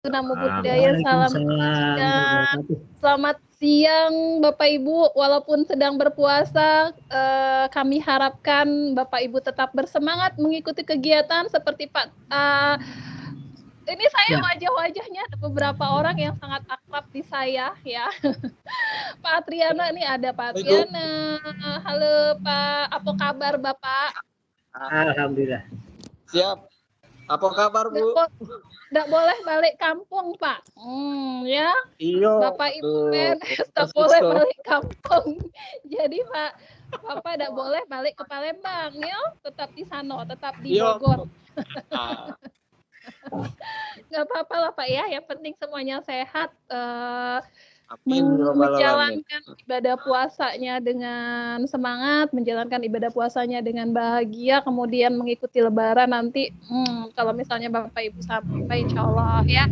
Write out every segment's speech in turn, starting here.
Namo Buddhaya, salam Waalaikumsalam kebajikan. warahmatullahi Selamat siang Bapak Ibu, walaupun sedang berpuasa, kami harapkan Bapak Ibu tetap bersemangat mengikuti kegiatan seperti ini saya Ya. wajah-wajahnya ada beberapa orang yang sangat akrab di saya ya. Pak Atriana, ini ada Pak Atriana. Halo Pak, apa kabar Bapak? Alhamdulillah. Siap. Apa kabar Bu? Nggak boleh balik kampung Pak. Ya. Iyo. Bapak Ibu PNS tak boleh balik kampung. Jadi Pak, Bapak tidak boleh balik ke Palembang, ya, tetap di sana, tetap di Bogor. Nggak apa-apa lah Pak ya, yang penting semuanya sehat. Menjalankan ibadah puasanya dengan semangat, menjalankan ibadah puasanya dengan bahagia, kemudian mengikuti Lebaran nanti. Kalau misalnya Bapak Ibu sampai, insya Allah ya.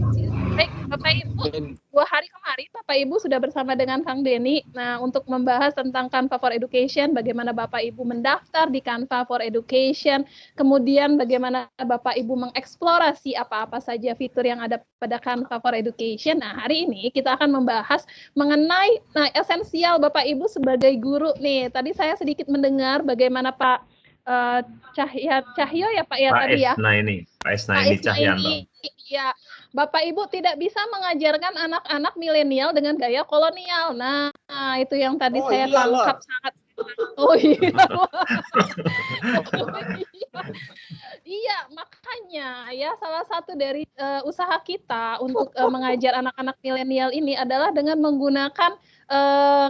Baik, Bapak Ibu, 2 hari kemarin Bapak Ibu sudah bersama dengan Kang Denny. Nah, untuk membahas tentang Canva for Education, bagaimana Bapak Ibu mendaftar di Canva for Education, kemudian bagaimana Bapak Ibu mengeksplorasi apa-apa saja fitur yang ada pada Canva for Education. Nah, hari ini kita akan membahas mengenai esensial Bapak Ibu sebagai guru nih. Tadi saya sedikit mendengar bagaimana Pak Cahyo ya Pak ya tadi ya. Pak Isnaini Cahyanto. Ya, Bapak Ibu tidak bisa mengajarkan anak-anak milenial dengan gaya kolonial. Nah, itu yang tadi saya tangkap sangat. Oh iya. Iya, makanya ya salah satu dari usaha kita untuk mengajar anak-anak milenial ini adalah dengan menggunakan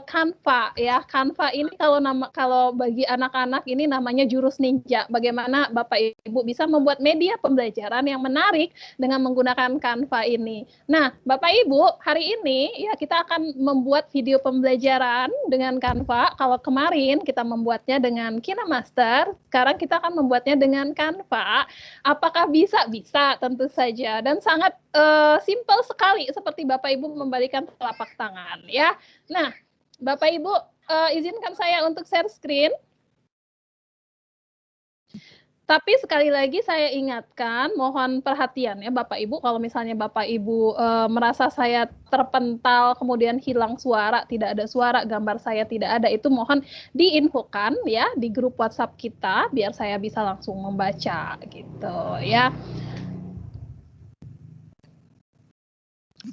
Canva ya. Canva ini kalau bagi anak-anak ini namanya jurus ninja. Bagaimana Bapak Ibu bisa membuat media pembelajaran yang menarik dengan menggunakan Canva ini. Nah, Bapak Ibu, hari ini ya kita akan membuat video pembelajaran dengan Canva. Kalau kemarin kita membuatnya dengan KineMaster, sekarang kita akan membuatnya dengan Canva. Apakah bisa? Bisa, tentu saja. Dan sangat simpel sekali seperti Bapak Ibu membalikan telapak tangan ya. Nah, Bapak Ibu izinkan saya untuk share screen. Tapi sekali lagi saya ingatkan, mohon perhatian ya Bapak Ibu, kalau misalnya Bapak Ibu merasa saya terpental, kemudian hilang suara, tidak ada suara, gambar saya tidak ada, itu mohon diinfokan ya di grup WhatsApp kita, biar saya bisa langsung membaca gitu ya.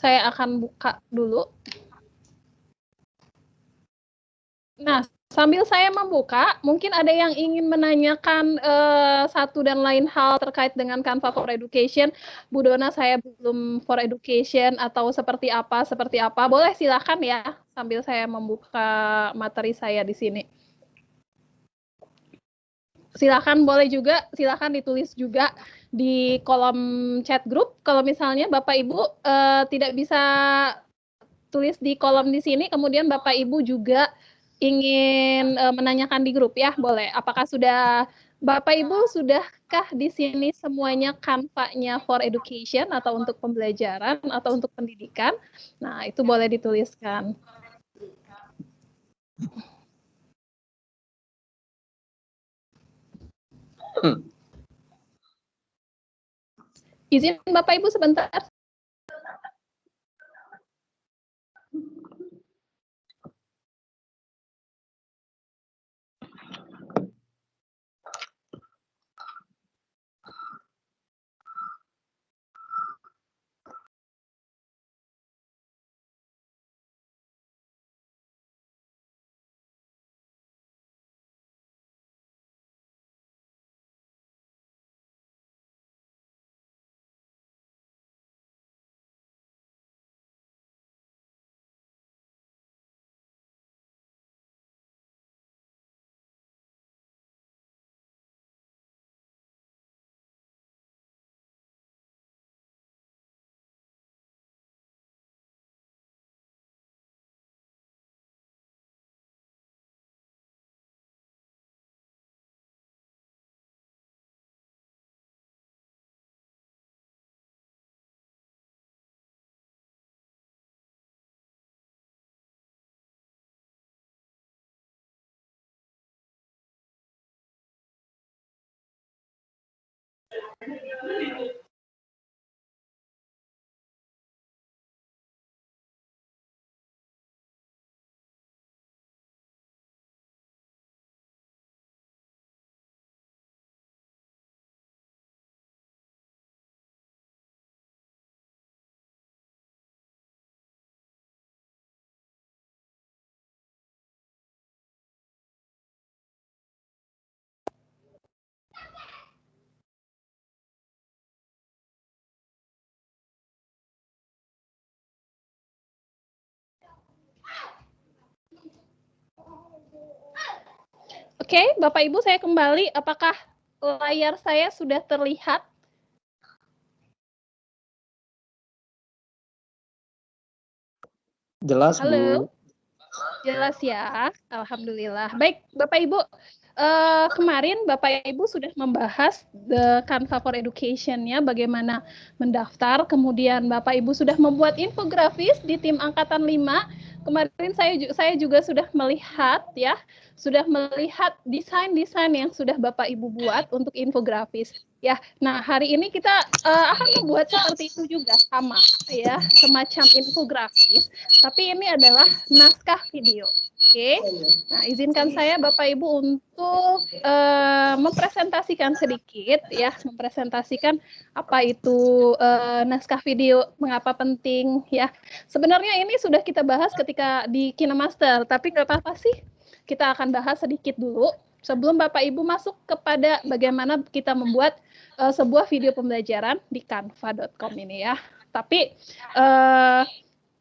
Saya akan buka dulu. Nah, sambil saya membuka, mungkin ada yang ingin menanyakan satu dan lain hal terkait dengan Canva for Education. Bu Dona, saya belum for Education atau seperti apa. Boleh silakan ya, sambil saya membuka materi saya di sini. Silakan, boleh juga, silakan ditulis juga di kolom chat grup. Kalau misalnya Bapak Ibu tidak bisa tulis di kolom di sini, kemudian Bapak Ibu juga ingin menanyakan di grup ya, boleh. Apakah sudah Bapak Ibu sudahkah di sini semuanya Canva-nya for Education atau untuk pembelajaran atau untuk pendidikan? Nah, itu boleh dituliskan. Izin Bapak Ibu sebentar. Oke, Bapak Ibu saya kembali. Apakah layar saya sudah terlihat? Jelas, Halo? Bu. Jelas ya, Alhamdulillah. Baik, Bapak Ibu, kemarin Bapak Ibu sudah membahas the Canva for Education ya, bagaimana mendaftar, kemudian Bapak Ibu sudah membuat infografis di tim Angkatan 5. Kemarin saya juga sudah melihat ya, sudah melihat desain-desain yang sudah Bapak Ibu buat untuk infografis. Ya, nah hari ini kita akan membuat seperti itu juga sama ya, semacam infografis, tapi ini adalah naskah video. Oke, nah izinkan saya Bapak Ibu untuk mempresentasikan sedikit ya, mempresentasikan apa itu naskah video, mengapa penting ya. Sebenarnya ini sudah kita bahas ketika di KineMaster, tapi nggak apa-apa sih, kita akan bahas sedikit dulu sebelum Bapak Ibu masuk kepada bagaimana kita membuat sebuah video pembelajaran di canva.com ini ya. Tapi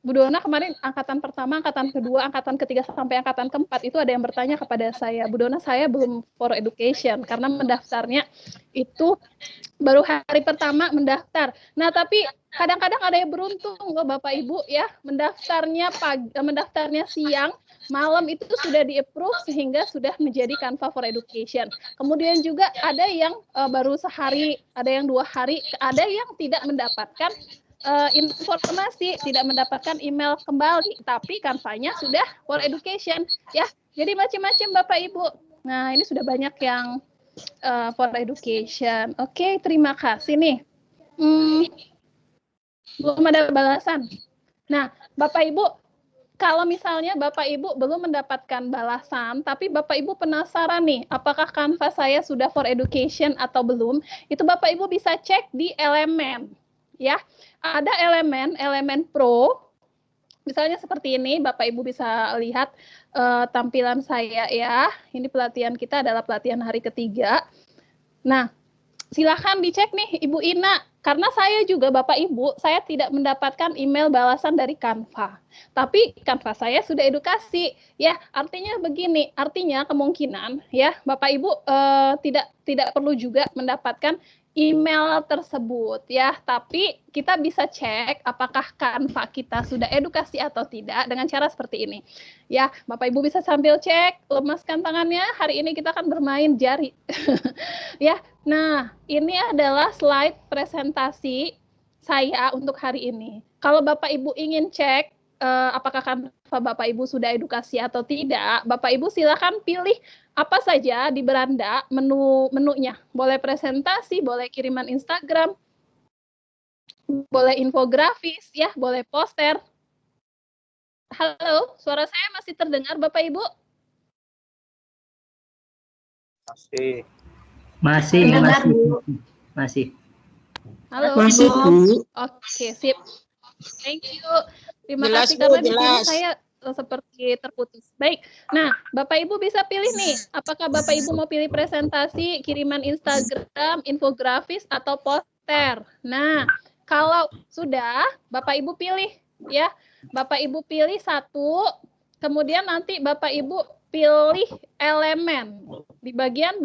Bu Dona kemarin angkatan pertama, angkatan kedua, angkatan ketiga sampai angkatan keempat itu ada yang bertanya kepada saya, Bu Dona saya belum for education karena mendaftarnya itu baru hari pertama mendaftar. Nah tapi kadang-kadang ada yang beruntung loh Bapak Ibu ya, mendaftarnya siang, malam itu sudah di-approve sehingga sudah menjadi Canva for Education. Kemudian juga ada yang baru sehari, ada yang 2 hari, ada yang tidak mendapatkan informasi, tidak mendapatkan email kembali, tapi Canva-nya sudah for education ya. Jadi macam-macam Bapak Ibu. Nah, ini sudah banyak yang for education. Oke, terima kasih nih. Belum ada balasan. Nah, Bapak Ibu, kalau misalnya Bapak Ibu belum mendapatkan balasan, tapi Bapak Ibu penasaran nih, apakah Canva saya sudah for education atau belum, itu Bapak Ibu bisa cek di elemen. Ya, ada elemen pro, misalnya seperti ini, Bapak Ibu bisa lihat tampilan saya ya. Ini pelatihan kita adalah pelatihan hari ketiga. Nah, silakan dicek nih Ibu Ina, karena saya juga Bapak Ibu, saya tidak mendapatkan email balasan dari Canva. Tapi Canva saya sudah edukasi, ya. Artinya begini, artinya kemungkinan ya Bapak Ibu tidak perlu juga mendapatkan email tersebut ya, tapi kita bisa cek apakah Canva kita sudah edukasi atau tidak dengan cara seperti ini. Ya, Bapak Ibu bisa sambil cek, lemaskan tangannya. Hari ini kita akan bermain jari. Ya, nah ini adalah slide presentasi saya untuk hari ini. Kalau Bapak Ibu ingin cek apakah Canva Bapak Ibu sudah edukasi atau tidak, Bapak Ibu silakan pilih apa saja di beranda menunya. Boleh presentasi, boleh kiriman Instagram, boleh infografis, ya, boleh poster. Halo, suara saya masih terdengar Bapak Ibu? Masih. Halo, Masih, Bu. Oke, sip. Thank you. Terima Jelas, kasih Bu, karena di sini jelas. saya seperti terputus. Baik, nah Bapak Ibu bisa pilih nih, apakah Bapak Ibu mau pilih presentasi, kiriman Instagram, infografis, atau poster. Nah, kalau sudah, Bapak Ibu pilih ya. Bapak Ibu pilih satu, kemudian nanti Bapak Ibu pilih elemen. Di bagian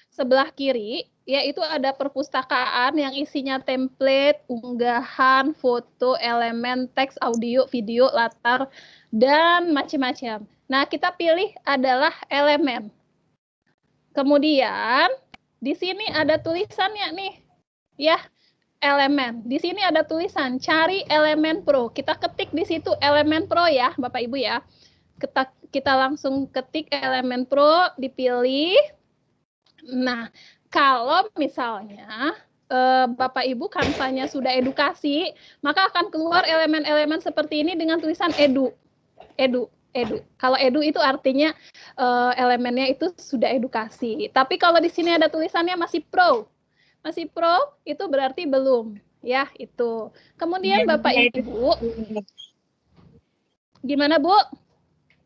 sebelah kiri, yaitu ada perpustakaan yang isinya template, unggahan, foto, elemen, teks, audio, video, latar, dan macam-macam. Nah, kita pilih adalah elemen. Kemudian, di sini ada tulisannya nih, ya, elemen. Di sini ada tulisan, cari elemen pro. Kita ketik di situ elemen pro ya, Bapak Ibu ya. Kita langsung ketik elemen pro, dipilih. Nah, kalau misalnya Bapak Ibu Canva-nya sudah edukasi, maka akan keluar elemen-elemen seperti ini dengan tulisan edu. Kalau edu itu artinya elemennya itu sudah edukasi. Tapi kalau di sini ada tulisannya masih pro. Masih pro itu berarti belum, ya, itu. Kemudian Bapak Ibu, gimana Bu?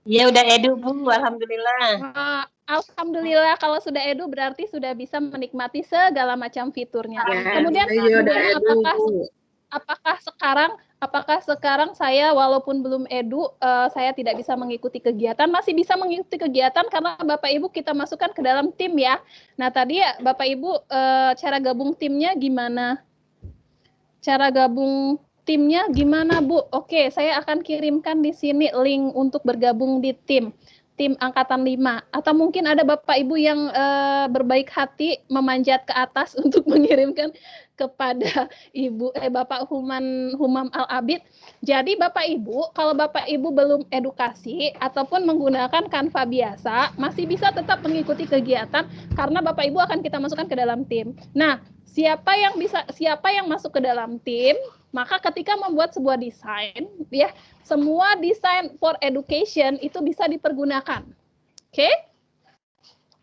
Ya udah edu Bu, alhamdulillah. Alhamdulillah kalau sudah edu berarti sudah bisa menikmati segala macam fiturnya. Ya, Kemudian apakah sekarang saya walaupun belum edu, saya tidak bisa mengikuti kegiatan? Masih bisa mengikuti kegiatan karena Bapak Ibu kita masukkan ke dalam tim ya. Nah tadi ya Bapak Ibu cara gabung timnya gimana? Cara gabung timnya gimana Bu? Oke, saya akan kirimkan di sini link untuk bergabung di tim Angkatan 5. Atau mungkin ada Bapak Ibu yang berbaik hati memanjat ke atas untuk mengirimkan kepada Bapak Humam Al-Abid. Jadi Bapak Ibu, kalau Bapak Ibu belum edukasi ataupun menggunakan Canva biasa, masih bisa tetap mengikuti kegiatan karena Bapak Ibu akan kita masukkan ke dalam tim. Nah, siapa yang masuk ke dalam tim, maka ketika membuat sebuah desain, ya, semua desain for education itu bisa dipergunakan. Oke?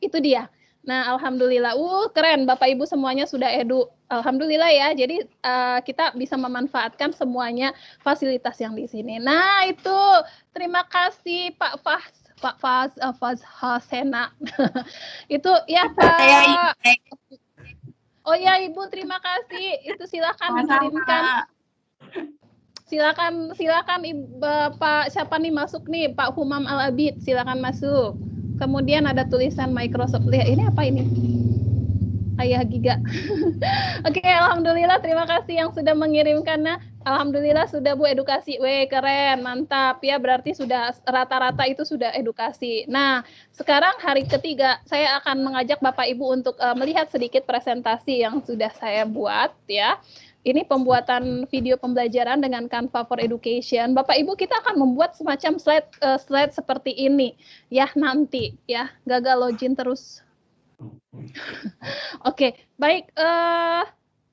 Itu dia. Nah, alhamdulillah. Keren Bapak Ibu semuanya sudah edu. Alhamdulillah ya. Jadi kita bisa memanfaatkan semuanya fasilitas yang di sini. Nah, itu terima kasih Pak Faz Hasena. Itu ya Pak. Oh ya Ibu, terima kasih. Itu silakan dikirimkan. Silakan Pak siapa nih masuk nih, Pak Humam Al-Abid, silakan masuk. Kemudian ada tulisan Microsoft. Lihat ini apa ini? Ayah Giga. Oke, alhamdulillah terima kasih yang sudah mengirimkan. Nah, alhamdulillah sudah Bu edukasi. Weh, keren, mantap ya. Berarti sudah rata-rata itu sudah edukasi. Nah, sekarang hari ketiga saya akan mengajak Bapak Ibu untuk melihat sedikit presentasi yang sudah saya buat ya. Ini pembuatan video pembelajaran dengan Canva for Education. Bapak Ibu, kita akan membuat semacam slide seperti ini ya nanti ya. Gagal login terus. Oke, baik.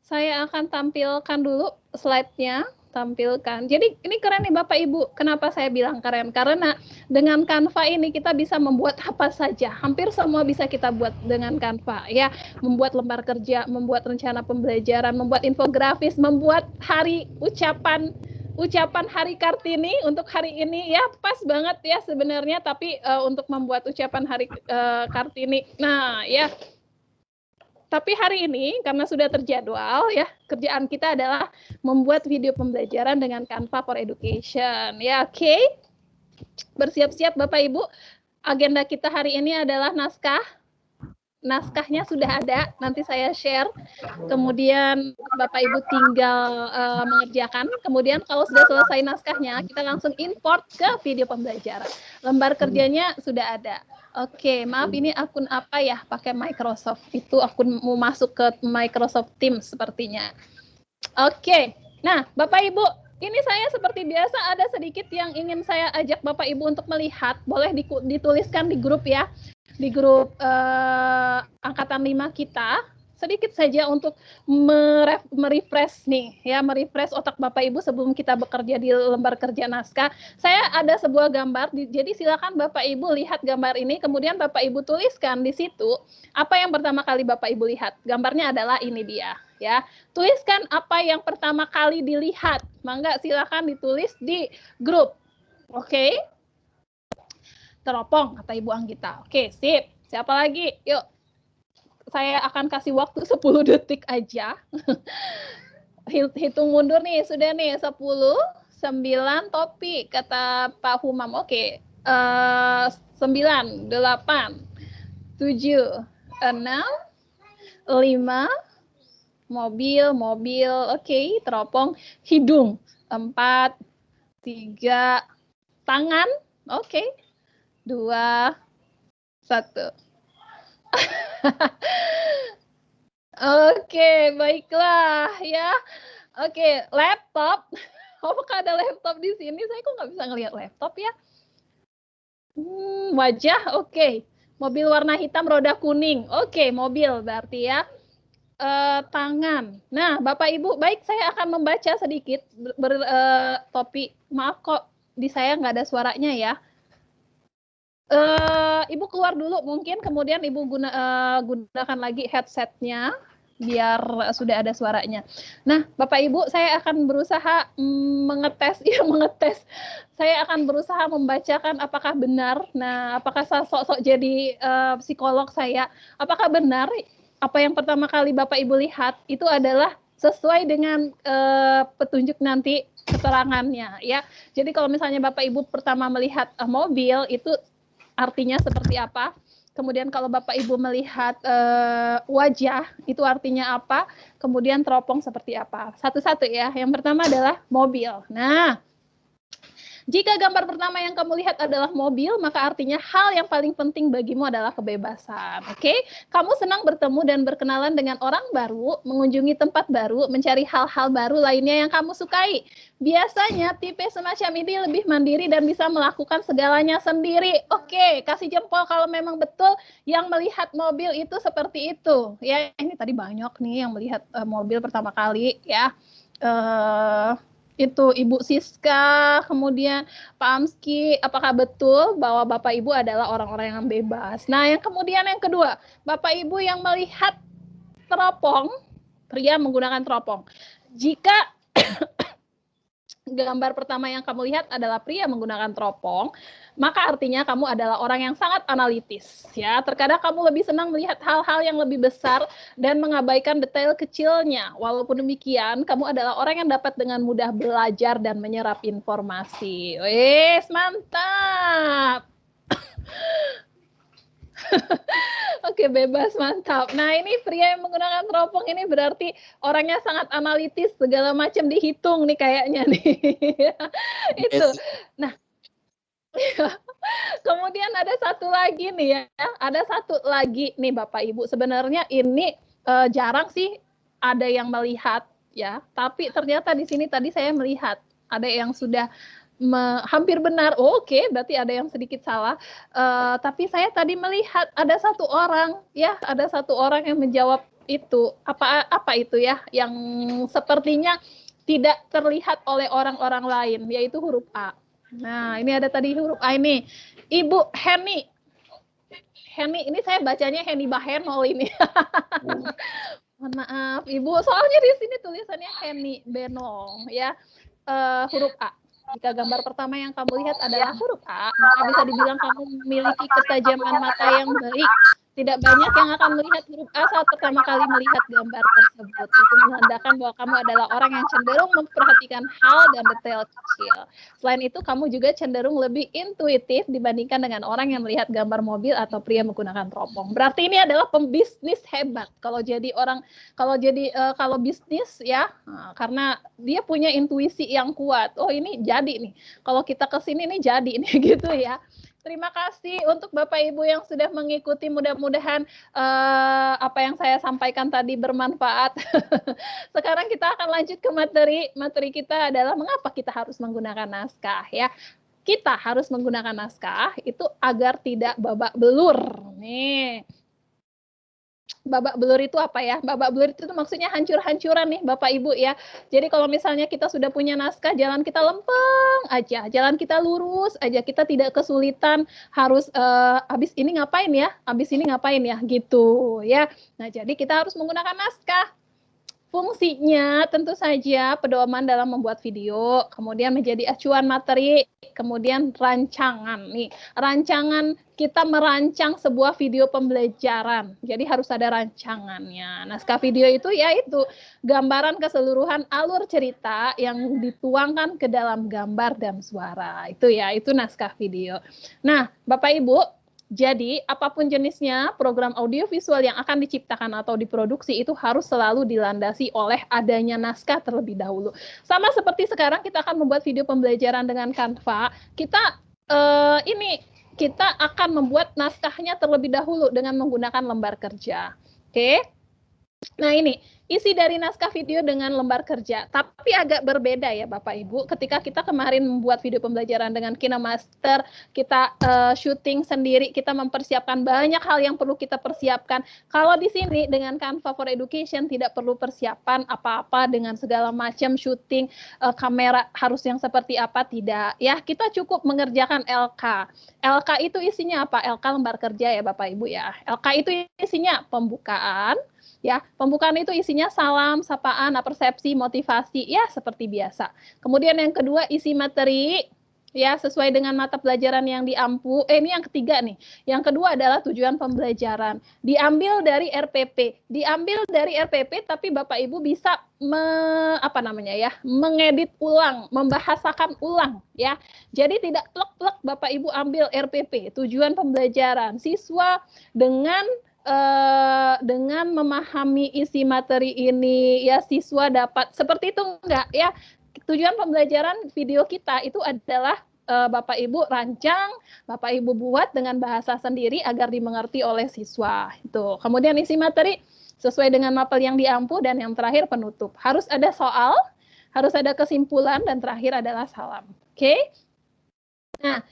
Saya akan tampilkan dulu slide-nya. Tampilkan. Jadi ini keren nih Bapak Ibu. Kenapa saya bilang keren? Karena dengan Canva ini kita bisa membuat apa saja. Hampir semua bisa kita buat dengan Canva ya. Membuat lembar kerja, membuat rencana pembelajaran, membuat infografis, membuat ucapan hari Kartini untuk hari ini ya pas banget ya sebenarnya. Tapi untuk membuat ucapan hari Kartini. Nah ya. Tapi hari ini karena sudah terjadwal ya, kerjaan kita adalah membuat video pembelajaran dengan Canva for Education. Ya, oke. Bersiap-siap Bapak Ibu. Agenda kita hari ini adalah naskah. Naskahnya sudah ada, nanti saya share. Kemudian Bapak Ibu tinggal mengerjakan. Kemudian kalau sudah selesai naskahnya, kita langsung import ke video pembelajaran. Lembar kerjanya sudah ada. Oke, maaf ini akun apa ya? Pakai Microsoft. Itu akun mau masuk ke Microsoft Teams sepertinya. Oke. Nah, Bapak Ibu, ini saya seperti biasa ada sedikit yang ingin saya ajak Bapak Ibu untuk melihat. Boleh dituliskan di grup ya. Di grup Angkatan 5 kita. Sedikit saja untuk merefresh nih ya, merefresh otak Bapak Ibu sebelum kita bekerja di lembar kerja naskah. Saya ada sebuah gambar, jadi silakan Bapak Ibu lihat gambar ini, kemudian Bapak Ibu tuliskan di situ apa yang pertama kali Bapak Ibu lihat. Gambarnya adalah ini dia ya. Tuliskan apa yang pertama kali dilihat. Mangga silakan ditulis di grup. Oke. Teropong kata Ibu Anggita. Oke, sip. Siapa lagi? Yuk. Saya akan kasih waktu 10 detik aja. Hitung mundur nih, sudah nih 10, 9, topi, kata Pak Humam. Oke, 9, 8, 7, 6, 5, mobil, oke, teropong, hidung, 4, 3, tangan, oke, 2, 1. Oke, baiklah ya. Oke, laptop. Apakah ada laptop di sini? Saya kok nggak bisa ngelihat laptop ya? Wajah, oke. Mobil warna hitam, roda kuning. Oke, mobil berarti ya. Tangan. Nah, Bapak Ibu, baik saya akan membaca sedikit topi. Maaf kok di saya nggak ada suaranya ya. Ibu keluar dulu mungkin, kemudian Ibu gunakan lagi headsetnya biar sudah ada suaranya. Nah, Bapak Ibu, saya akan berusaha mengetes. Saya akan berusaha membacakan apakah benar. Nah, apakah saya sok-sok jadi psikolog saya? Apakah benar apa yang pertama kali Bapak Ibu lihat itu adalah sesuai dengan petunjuk nanti keterangannya ya. Jadi kalau misalnya Bapak Ibu pertama melihat mobil itu artinya seperti apa? Kemudian kalau Bapak Ibu melihat wajah itu artinya apa? Kemudian teropong seperti apa? Satu-satu ya. Yang pertama adalah mobil. Nah, jika gambar pertama yang kamu lihat adalah mobil, maka artinya hal yang paling penting bagimu adalah kebebasan. Oke? Kamu senang bertemu dan berkenalan dengan orang baru, mengunjungi tempat baru, mencari hal-hal baru lainnya yang kamu sukai. Biasanya tipe semacam ini lebih mandiri dan bisa melakukan segalanya sendiri. Oke, kasih jempol kalau memang betul yang melihat mobil itu seperti itu. Ya, ini tadi banyak nih yang melihat mobil pertama kali ya. Itu Ibu Siska, kemudian Pak Amski, apakah betul bahwa Bapak Ibu adalah orang-orang yang bebas? Nah, yang kemudian yang kedua, Bapak Ibu yang melihat teropong, pria menggunakan teropong. Jika gambar pertama yang kamu lihat adalah pria menggunakan teropong, maka artinya kamu adalah orang yang sangat analitis ya. Terkadang kamu lebih senang melihat hal-hal yang lebih besar dan mengabaikan detail kecilnya. Walaupun demikian, kamu adalah orang yang dapat dengan mudah belajar dan menyerap informasi. Wes, mantap. Oke, bebas, mantap. Nah, ini pria yang menggunakan teropong ini berarti orangnya sangat analitis, segala macam dihitung nih kayaknya nih. Itu. Nah, kemudian ada satu lagi nih ya. Ada satu lagi nih Bapak Ibu. Sebenarnya ini jarang sih ada yang melihat ya, tapi ternyata di sini tadi saya melihat ada yang sudah hampir benar. Oh, oke, berarti ada yang sedikit salah. Tapi saya tadi melihat ada satu orang yang menjawab itu. Apa itu ya? Yang sepertinya tidak terlihat oleh orang-orang lain, yaitu huruf A. Nah, ini ada tadi huruf A ini. Ibu Heni. Heni, ini saya bacanya Heni Bahenol ini. Mohon maaf, Ibu. Soalnya di sini tulisannya Heni Benol ya. Huruf A. Jika gambar pertama yang kamu lihat adalah huruf A, maka bisa dibilang kamu memiliki ketajaman mata yang baik. Tidak banyak yang akan melihat huruf A saat pertama kali melihat gambar tersebut. Itu menandakan bahwa kamu adalah orang yang cenderung memperhatikan hal dan detail kecil. Selain itu, kamu juga cenderung lebih intuitif dibandingkan dengan orang yang melihat gambar mobil atau pria menggunakan teropong. Berarti ini adalah pembisnis hebat. Kalau bisnis ya, karena dia punya intuisi yang kuat. Oh, ini jadi nih. Kalau kita ke sini nih jadi nih gitu ya. Terima kasih untuk Bapak Ibu yang sudah mengikuti. Mudah-mudahan apa yang saya sampaikan tadi bermanfaat. Sekarang kita akan lanjut ke materi. Materi kita adalah mengapa kita harus menggunakan naskah ya. Kita harus menggunakan naskah itu agar tidak babak belur. Nih. Babak belur itu apa ya? Babak belur itu maksudnya hancur-hancuran nih Bapak Ibu ya. Jadi kalau misalnya kita sudah punya naskah, jalan kita lempeng aja, jalan kita lurus aja, kita tidak kesulitan harus habis ini ngapain ya gitu ya. Nah, jadi kita harus menggunakan naskah. Fungsinya tentu saja pedoman dalam membuat video, kemudian menjadi acuan materi, kemudian rancangan. Nih, rancangan kita merancang sebuah video pembelajaran. Jadi harus ada rancangannya. Naskah video itu yaitu gambaran keseluruhan alur cerita yang dituangkan ke dalam gambar dan suara. Itu ya, itu naskah video. Nah, Bapak Ibu, jadi, apapun jenisnya, program audiovisual yang akan diciptakan atau diproduksi itu harus selalu dilandasi oleh adanya naskah terlebih dahulu. Sama seperti sekarang kita akan membuat video pembelajaran dengan Canva, kita akan membuat naskahnya terlebih dahulu dengan menggunakan lembar kerja. Oke? Nah, ini isi dari naskah video dengan lembar kerja, tapi agak berbeda ya Bapak Ibu. Ketika kita kemarin membuat video pembelajaran dengan KineMaster, kita syuting sendiri, kita mempersiapkan banyak hal yang perlu kita persiapkan. Kalau di sini dengan Canva for Education tidak perlu persiapan apa-apa dengan segala macam syuting, kamera harus yang seperti apa, tidak. Ya, kita cukup mengerjakan LK. LK itu isinya apa? LK lembar kerja ya Bapak Ibu ya. LK itu isinya pembukaan, ya, pembukaan itu isinya salam, sapaan, persepsi, motivasi, ya seperti biasa. Kemudian yang kedua isi materi, Ya, sesuai dengan mata pelajaran yang diampu. Ini yang ketiga nih. Yang kedua adalah tujuan pembelajaran. Diambil dari RPP. Diambil dari RPP, tapi Bapak Ibu bisa mengedit ulang, membahasakan ulang, ya. Jadi tidak plek-plek Bapak Ibu ambil RPP, tujuan pembelajaran. Siswa dengan memahami isi materi ini, ya, siswa dapat seperti itu enggak, ya. Tujuan pembelajaran video kita itu adalah Bapak Ibu rancang, Bapak Ibu buat dengan bahasa sendiri agar dimengerti oleh siswa. Itu. Kemudian isi materi sesuai dengan mapel yang diampu, dan yang terakhir penutup. Harus ada soal, harus ada kesimpulan, dan terakhir adalah salam. Oke? Nah,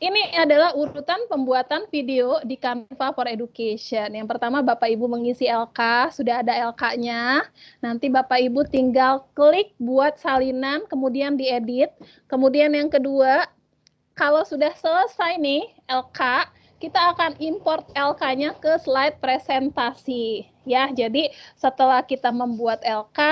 ini adalah urutan pembuatan video di Canva for Education. Yang pertama, Bapak Ibu mengisi LK, sudah ada LK-nya. Nanti Bapak Ibu tinggal klik buat salinan, kemudian diedit. Kemudian yang kedua, kalau sudah selesai nih LK, kita akan import LK-nya ke slide presentasi. Ya, jadi setelah kita membuat LK,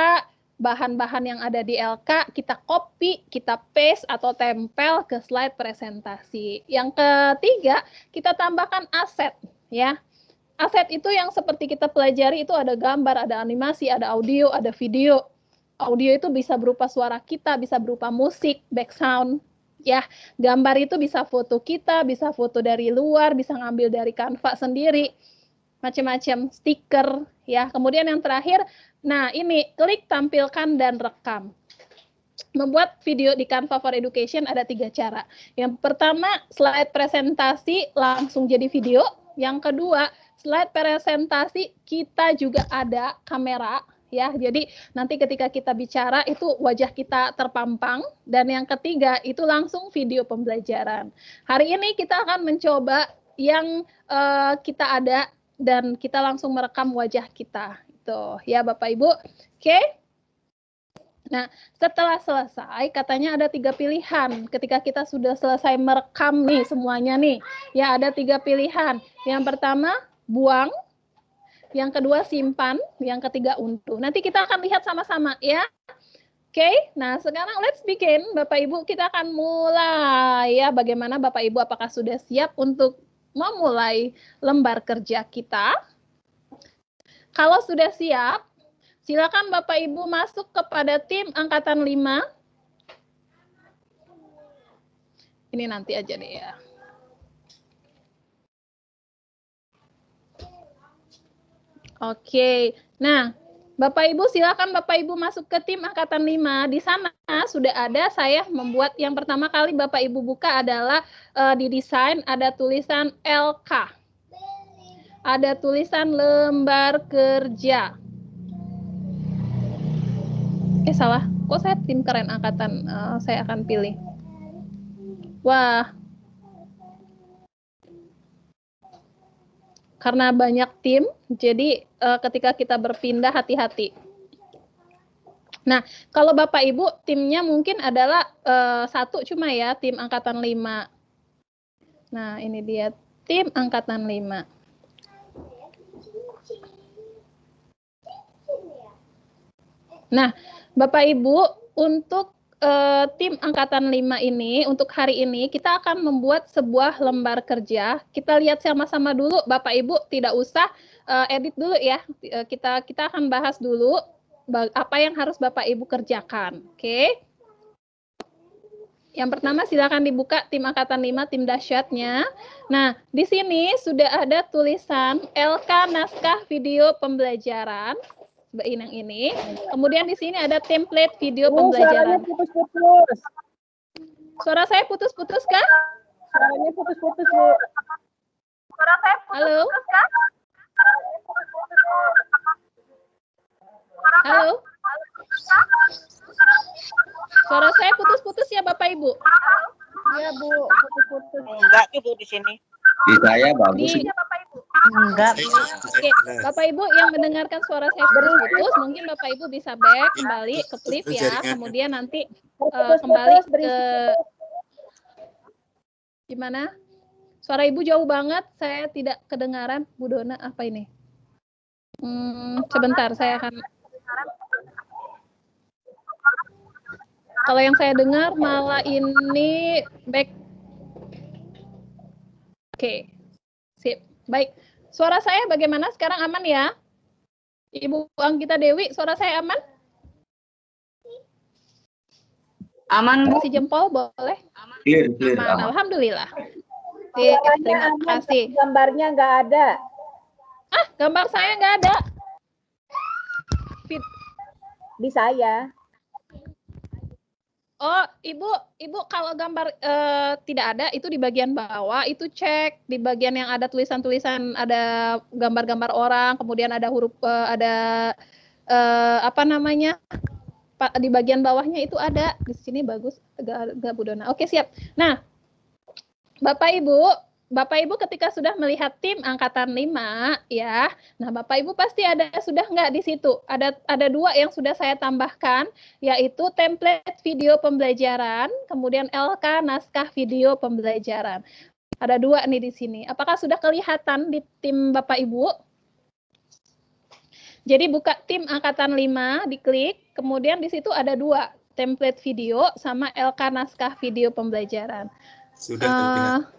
bahan-bahan yang ada di LK kita copy, kita paste atau tempel ke slide presentasi. Yang ketiga, kita tambahkan aset, ya. Aset itu yang seperti kita pelajari itu ada gambar, ada animasi, ada audio, ada video. Audio itu bisa berupa suara kita, bisa berupa musik, background, ya. Gambar itu bisa foto kita, bisa foto dari luar, bisa ngambil dari Canva sendiri, macam-macam, stiker, ya. Kemudian yang terakhir, nah ini klik tampilkan dan rekam. Membuat video di Canva for Education ada 3 cara. Yang pertama, slide presentasi langsung jadi video. Yang kedua, slide presentasi kita juga ada kamera, ya. Jadi nanti ketika kita bicara itu wajah kita terpampang. Dan yang ketiga itu langsung video pembelajaran. Hari ini kita akan mencoba yang kita ada dan kita langsung merekam wajah kita. Itu ya Bapak Ibu. Oke. Nah, setelah selesai katanya ada 3 pilihan. Ketika kita sudah selesai merekam nih semuanya nih, ya ada 3 pilihan. Yang pertama buang, yang kedua simpan, yang ketiga unduh. Nanti kita akan lihat sama-sama ya. Oke, nah sekarang let's begin. Bapak Ibu, kita akan mulai ya. Bagaimana Bapak Ibu, apakah sudah siap untuk memulai lembar kerja kita? Kalau sudah siap, silakan Bapak Ibu masuk kepada tim angkatan 5. Ini nanti aja deh ya. Oke, nah Bapak Ibu silakan Bapak Ibu masuk ke tim angkatan 5. Di sana sudah ada saya membuat yang pertama kali Bapak Ibu buka adalah di desain ada tulisan LK. Ada tulisan lembar kerja. Salah. Kok saya tim keren angkatan saya akan pilih. Wah. Karena banyak tim, jadi ketika kita berpindah hati-hati. Nah, kalau Bapak Ibu timnya mungkin adalah satu cuma ya, tim angkatan 5. Nah, ini dia tim angkatan 5. Nah, Bapak Ibu untuk tim angkatan 5 ini, untuk hari ini kita akan membuat sebuah lembar kerja. Kita lihat sama-sama dulu, Bapak Ibu tidak usah edit dulu ya. Kita akan bahas dulu apa yang harus Bapak Ibu kerjakan. Oke. Yang pertama silakan dibuka tim angkatan 5, tim dahsyatnya. Nah, di sini sudah ada tulisan LK naskah video pembelajaran. Yang ini. Kemudian di sini ada template video pembelajaran. Suaranya putus-putus. Suara saya putus-putus kah? Suaranya putus-putus, Bu. Suara saya putus-putus kah? Halo? Suara saya putus-putus ya Bapak Ibu? Iya, Bu, putus-putus. Enggak Bu di sini. Di saya bagus. Di Bapak Ibu. Enggak. Oke, Bapak Ibu yang mendengarkan suara saya putus-putus, mungkin Bapak Ibu bisa back kembali ke flip ya, kemudian nanti kembali ke gimana? Suara Ibu jauh banget, saya tidak kedengaran. Bu Dona, apa ini? Sebentar, saya akan Kalau yang saya dengar malah ini back. Oke, sip. Baik. Suara saya bagaimana sekarang, aman ya? Ibu Anggita Dewi, suara saya aman? Aman, Bu. Kasih jempol boleh? Clear, Aman, alhamdulillah. Oke, terima kasih. Gambarnya nggak ada. Ah, gambar saya nggak ada. Di saya. Oh, Ibu kalau gambar tidak ada, itu di bagian bawah, itu cek di bagian yang ada tulisan-tulisan, ada gambar-gambar orang, kemudian ada huruf, apa namanya, di bagian bawahnya itu ada. Di sini bagus, agak Bu Dona. Oke, siap. Nah, Bapak Ibu ketika sudah melihat tim angkatan 5 ya. Nah, Bapak Ibu pasti sudah nggak di situ. Ada 2 yang sudah saya tambahkan, yaitu template video pembelajaran, kemudian LK naskah video pembelajaran. Ada 2 nih di sini. Apakah sudah kelihatan di tim Bapak Ibu? Jadi buka tim angkatan 5, diklik, kemudian di situ ada 2, template video sama LK naskah video pembelajaran. Sudah terlihat.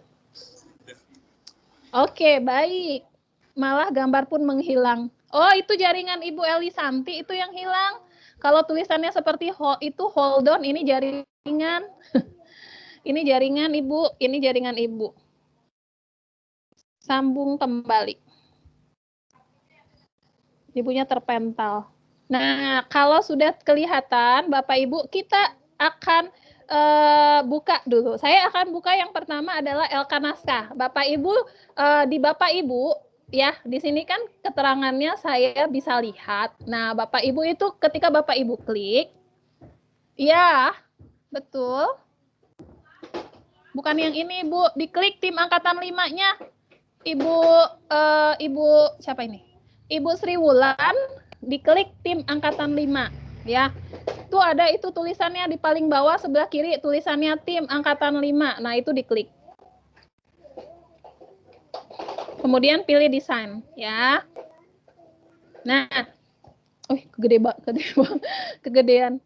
Oke, baik. Malah gambar pun menghilang. Oh, itu jaringan Ibu Elisanti itu yang hilang. Kalau tulisannya seperti itu hold on, ini jaringan. Ini jaringan Ibu, ini jaringan Ibu. Sambung kembali. Ibunya terpental. Nah, kalau sudah kelihatan Bapak Ibu, kita akan buka dulu. Saya akan buka yang pertama adalah LK naskah. Bapak Ibu, di Bapak Ibu ya, di sini kan keterangannya saya bisa lihat. Nah, Bapak Ibu itu ketika Bapak Ibu klik, ya, betul. Bukan yang ini, Bu. Diklik tim angkatan 5-nya. Ibu siapa ini? Ibu Sri Wulan, diklik tim angkatan 5, ya. Tuh ada itu tulisannya di paling bawah sebelah kiri, tulisannya tim angkatan 5. Nah, itu diklik. Kemudian pilih desain, ya. Nah, kegedean.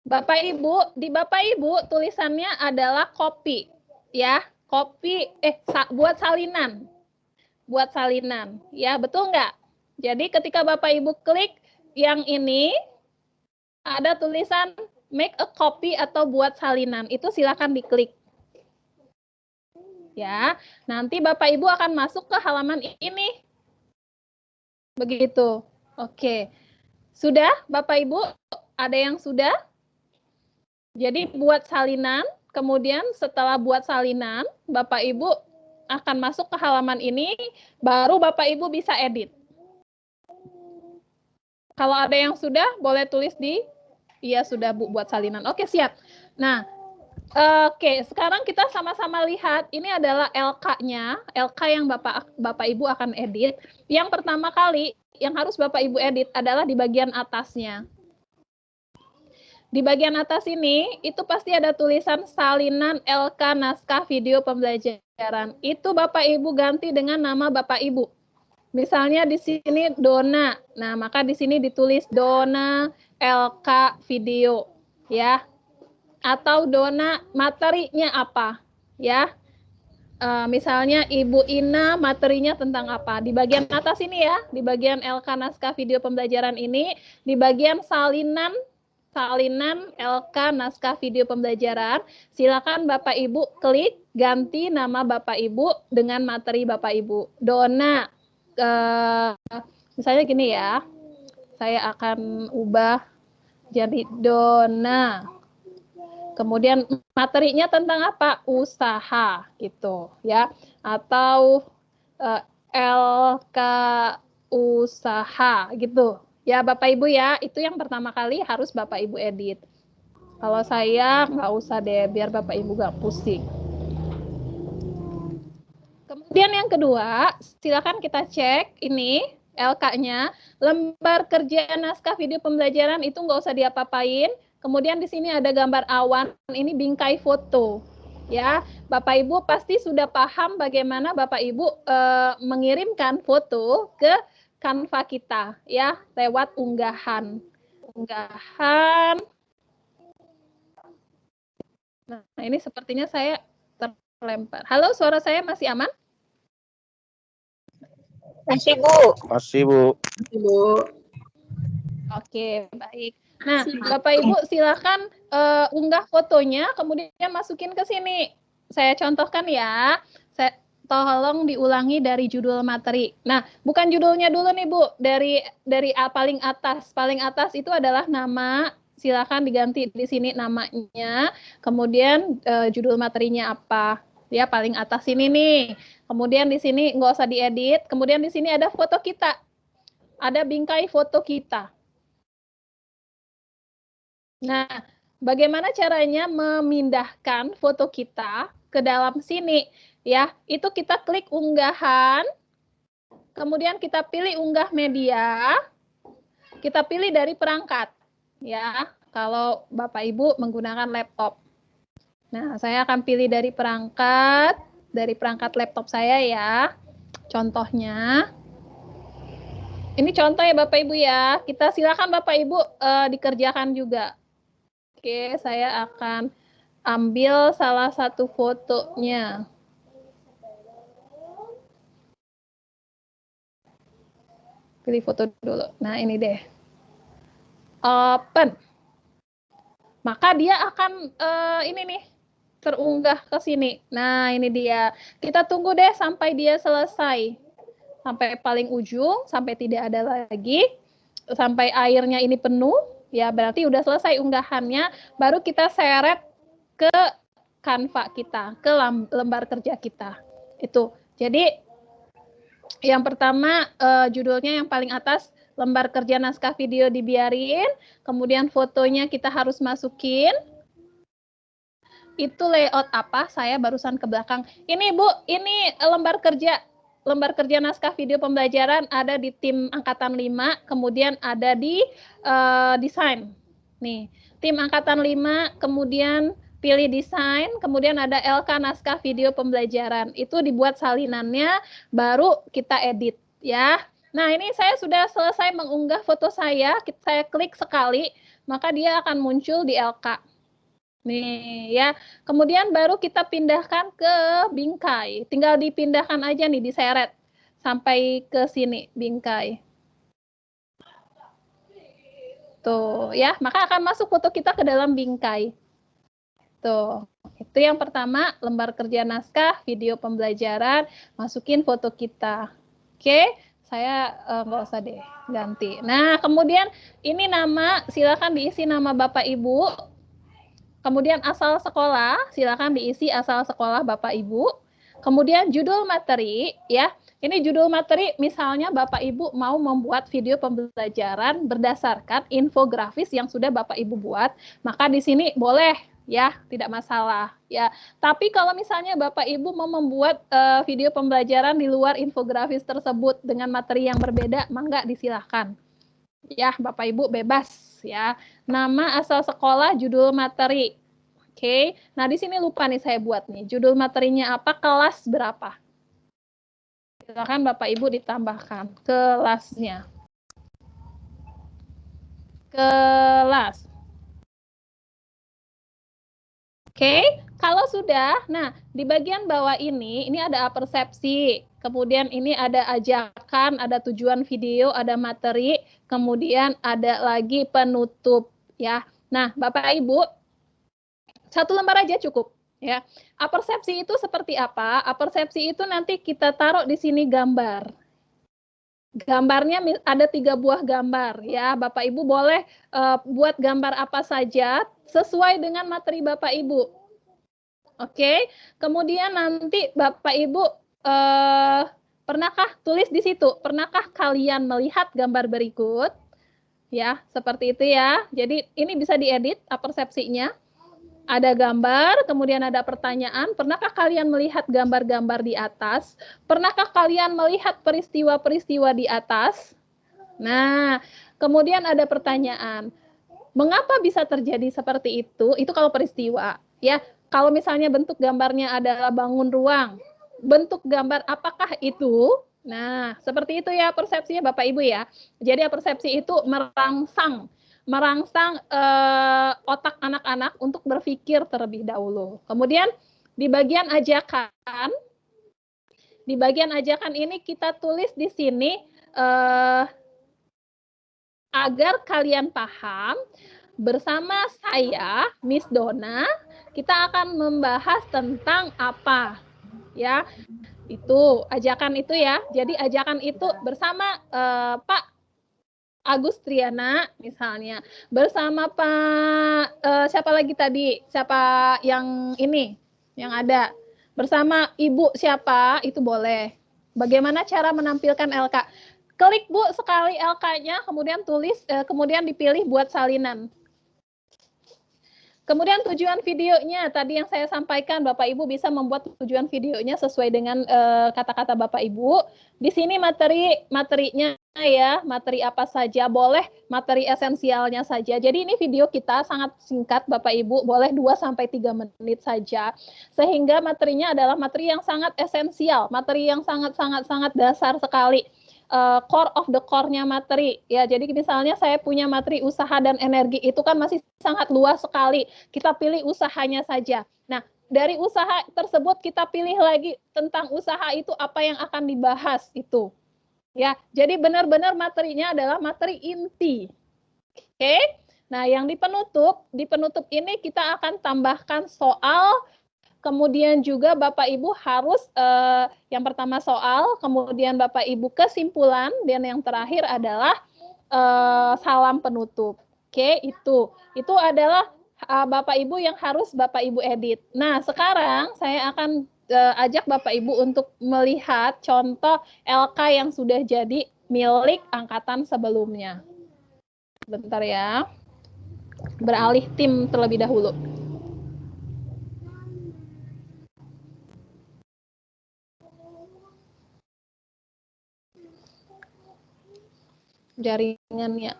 Bapak Ibu, di Bapak Ibu tulisannya adalah copy, ya. Copy, buat salinan. Buat salinan, ya, betul nggak? Jadi ketika Bapak Ibu klik yang ini, ada tulisan make a copy atau buat salinan, itu silakan diklik. Ya, nanti Bapak Ibu akan masuk ke halaman ini. Begitu. Oke. Sudah, Bapak Ibu? Ada yang sudah? Jadi buat salinan, kemudian setelah buat salinan, Bapak Ibu akan masuk ke halaman ini, baru Bapak Ibu bisa edit. Kalau ada yang sudah, boleh tulis di, iya sudah Bu, buat salinan. Oke, siap. Nah, oke, sekarang kita sama-sama lihat, ini adalah LK-nya, LK yang Bapak Ibu akan edit. Yang pertama kali, yang harus Bapak Ibu edit adalah di bagian atasnya. Di bagian atas ini, itu pasti ada tulisan salinan LK naskah video pembelajaran. Itu Bapak Ibu ganti dengan nama Bapak Ibu. Misalnya di sini Dona. Nah, maka di sini ditulis Dona LK video, ya. Atau Dona materinya apa, ya. Misalnya Ibu Ina materinya tentang apa. Di bagian atas ini ya, di bagian LK naskah video pembelajaran ini, di bagian salinan LK naskah video pembelajaran, silakan Bapak Ibu klik ganti nama Bapak Ibu dengan materi Bapak Ibu. Dona, misalnya gini ya, saya akan ubah jadi Dona. Kemudian materinya tentang apa? Usaha gitu ya, atau LK usaha gitu. Ya Bapak Ibu ya, itu yang pertama kali harus Bapak Ibu edit. Kalau saya nggak usah deh, biar Bapak Ibu nggak pusing. Kemudian yang kedua, silakan kita cek ini LK-nya, lembar kerja naskah video pembelajaran itu nggak usah diapa-apain. Kemudian di sini ada gambar awan, ini bingkai foto. Ya, Bapak Ibu pasti sudah paham bagaimana Bapak Ibu mengirimkan foto ke Canva kita, ya, lewat unggahan. unggahan. Nah, ini sepertinya saya terlempar. Halo, suara saya masih aman? Masih, Bu. Masih, Bu. Bu. Oke, baik. Nah, Bapak Ibu silakan unggah fotonya, kemudian masukin ke sini. Saya contohkan ya. Saya tolong diulangi dari judul materi. Nah, bukan judulnya dulu nih, Bu. Dari paling atas. Paling atas itu adalah nama. Silakan diganti di sini namanya. Kemudian judul materinya apa? Ya, paling atas ini nih. Kemudian di sini nggak usah diedit. Kemudian di sini ada foto kita. Ada bingkai foto kita. Nah, bagaimana caranya memindahkan foto kita ke dalam sini? Ya, itu kita klik unggahan, kemudian kita pilih unggah media, kita pilih dari perangkat. Ya, kalau Bapak Ibu menggunakan laptop. Nah, saya akan pilih dari perangkat laptop saya ya. Contohnya. Ini contoh ya Bapak Ibu ya. Kita silakan Bapak Ibu dikerjakan juga. Oke, saya akan ambil salah satu fotonya. Pilih foto dulu. Nah, ini deh. Open. Maka dia akan ini nih, terunggah ke sini. Nah, ini dia. Kita tunggu deh sampai dia selesai. Sampai paling ujung, sampai tidak ada lagi. Sampai airnya ini penuh. Ya, berarti udah selesai unggahannya, baru kita seret ke Canva kita, ke lembar kerja kita. Itu. Jadi, yang pertama judulnya yang paling atas, lembar kerja naskah video dibiarin, kemudian fotonya kita harus masukin. Itu layout apa? Saya barusan ke belakang. Ini Bu, ini lembar kerja naskah video pembelajaran ada di tim angkatan 5, kemudian ada di desain. Nih, tim angkatan 5, kemudian pilih desain, kemudian ada LK naskah video pembelajaran. Itu dibuat salinannya, baru kita edit ya. Nah, ini saya sudah selesai mengunggah foto saya klik sekali, maka dia akan muncul di LK. Nih ya, kemudian baru kita pindahkan ke bingkai. Tinggal dipindahkan aja nih, diseret sampai ke sini bingkai. Tuh ya, maka akan masuk foto kita ke dalam bingkai. Tuh, itu yang pertama, lembar kerja naskah, video pembelajaran, masukin foto kita. Oke, saya nggak usah deh ganti. Nah, kemudian ini nama, silakan diisi nama Bapak Ibu. Kemudian asal sekolah, silakan diisi asal sekolah Bapak Ibu. Kemudian judul materi, ya. Ini judul materi, misalnya Bapak Ibu mau membuat video pembelajaran berdasarkan infografis yang sudah Bapak Ibu buat, maka di sini boleh, ya, tidak masalah, ya. Tapi kalau misalnya Bapak Ibu mau membuat video pembelajaran di luar infografis tersebut dengan materi yang berbeda, mangga disilahkan. Ya, Bapak Ibu bebas. Ya, nama asal sekolah, judul materi. Oke, nah di sini lupa nih saya buat nih, judul materinya apa, kelas berapa. Silakan Bapak Ibu ditambahkan kelasnya. Kelas. Oke, kalau sudah, nah di bagian bawah ini ada persepsi, kemudian ini ada ajakan, ada tujuan video, ada materi, kemudian ada lagi penutup ya. Nah, Bapak Ibu, satu lembar aja cukup ya. Apersepsi itu seperti apa? Apersepsi itu nanti kita taruh di sini gambar. Gambarnya ada 3 buah gambar ya. Bapak Ibu boleh buat gambar apa saja sesuai dengan materi Bapak Ibu. Oke, kemudian nanti Bapak Ibu pernahkah tulis di situ? Pernahkah kalian melihat gambar berikut? Ya, seperti itu ya. Jadi ini bisa diedit persepsinya. Ada gambar, kemudian ada pertanyaan. Pernahkah kalian melihat gambar-gambar di atas? Pernahkah kalian melihat peristiwa-peristiwa di atas? Nah, kemudian ada pertanyaan. Mengapa bisa terjadi seperti itu? Itu kalau peristiwa. Ya, kalau misalnya bentuk gambarnya adalah bangun ruang, bentuk gambar apakah itu? Nah, seperti itu ya persepsinya Bapak Ibu ya. Jadi persepsi itu merangsang otak anak-anak untuk berpikir terlebih dahulu. Kemudian di bagian ajakan ini kita tulis di sini agar kalian paham, bersama saya, Miss Dona, kita akan membahas tentang apa, ya. Itu ajakan itu ya. Jadi ajakan itu bersama Pak Agus Triana misalnya, bersama Pak siapa lagi tadi? Siapa yang ini? Yang ada? Bersama Ibu siapa? Itu boleh. Bagaimana cara menampilkan LK? Klik Bu sekali LK-nya, kemudian tulis, kemudian dipilih buat salinan. Kemudian tujuan videonya, tadi yang saya sampaikan, Bapak Ibu bisa membuat tujuan videonya sesuai dengan kata-kata Bapak Ibu. Di sini materinya ya, materi apa saja, boleh materi esensialnya saja. Jadi ini video kita sangat singkat Bapak Ibu, boleh 2-3 menit saja. Sehingga materinya adalah materi yang sangat esensial, materi yang sangat dasar sekali. Core of the core-nya materi ya. Jadi misalnya saya punya materi usaha dan energi, itu kan masih sangat luas sekali. Kita pilih usahanya saja. Nah, dari usaha tersebut kita pilih lagi tentang usaha itu apa yang akan dibahas itu. Ya, jadi benar-benar materinya adalah materi inti. Oke. Nah, yang di penutup ini kita akan tambahkan soal. Kemudian juga Bapak Ibu harus yang pertama soal, kemudian Bapak Ibu kesimpulan, dan yang terakhir adalah salam penutup. Oke, itu adalah Bapak Ibu yang harus Bapak Ibu edit. Nah, sekarang saya akan ajak Bapak Ibu untuk melihat contoh LK yang sudah jadi milik angkatan sebelumnya. Bentar ya. Beralih tim terlebih dahulu. Jaringannya.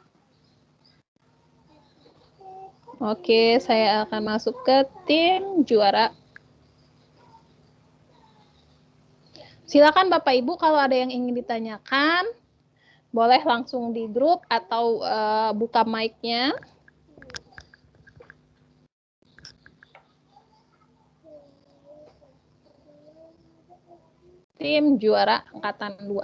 Oke, saya akan masuk ke tim juara. Silakan Bapak Ibu kalau ada yang ingin ditanyakan, boleh langsung di grup atau buka mic-nya. Tim juara angkatan 2.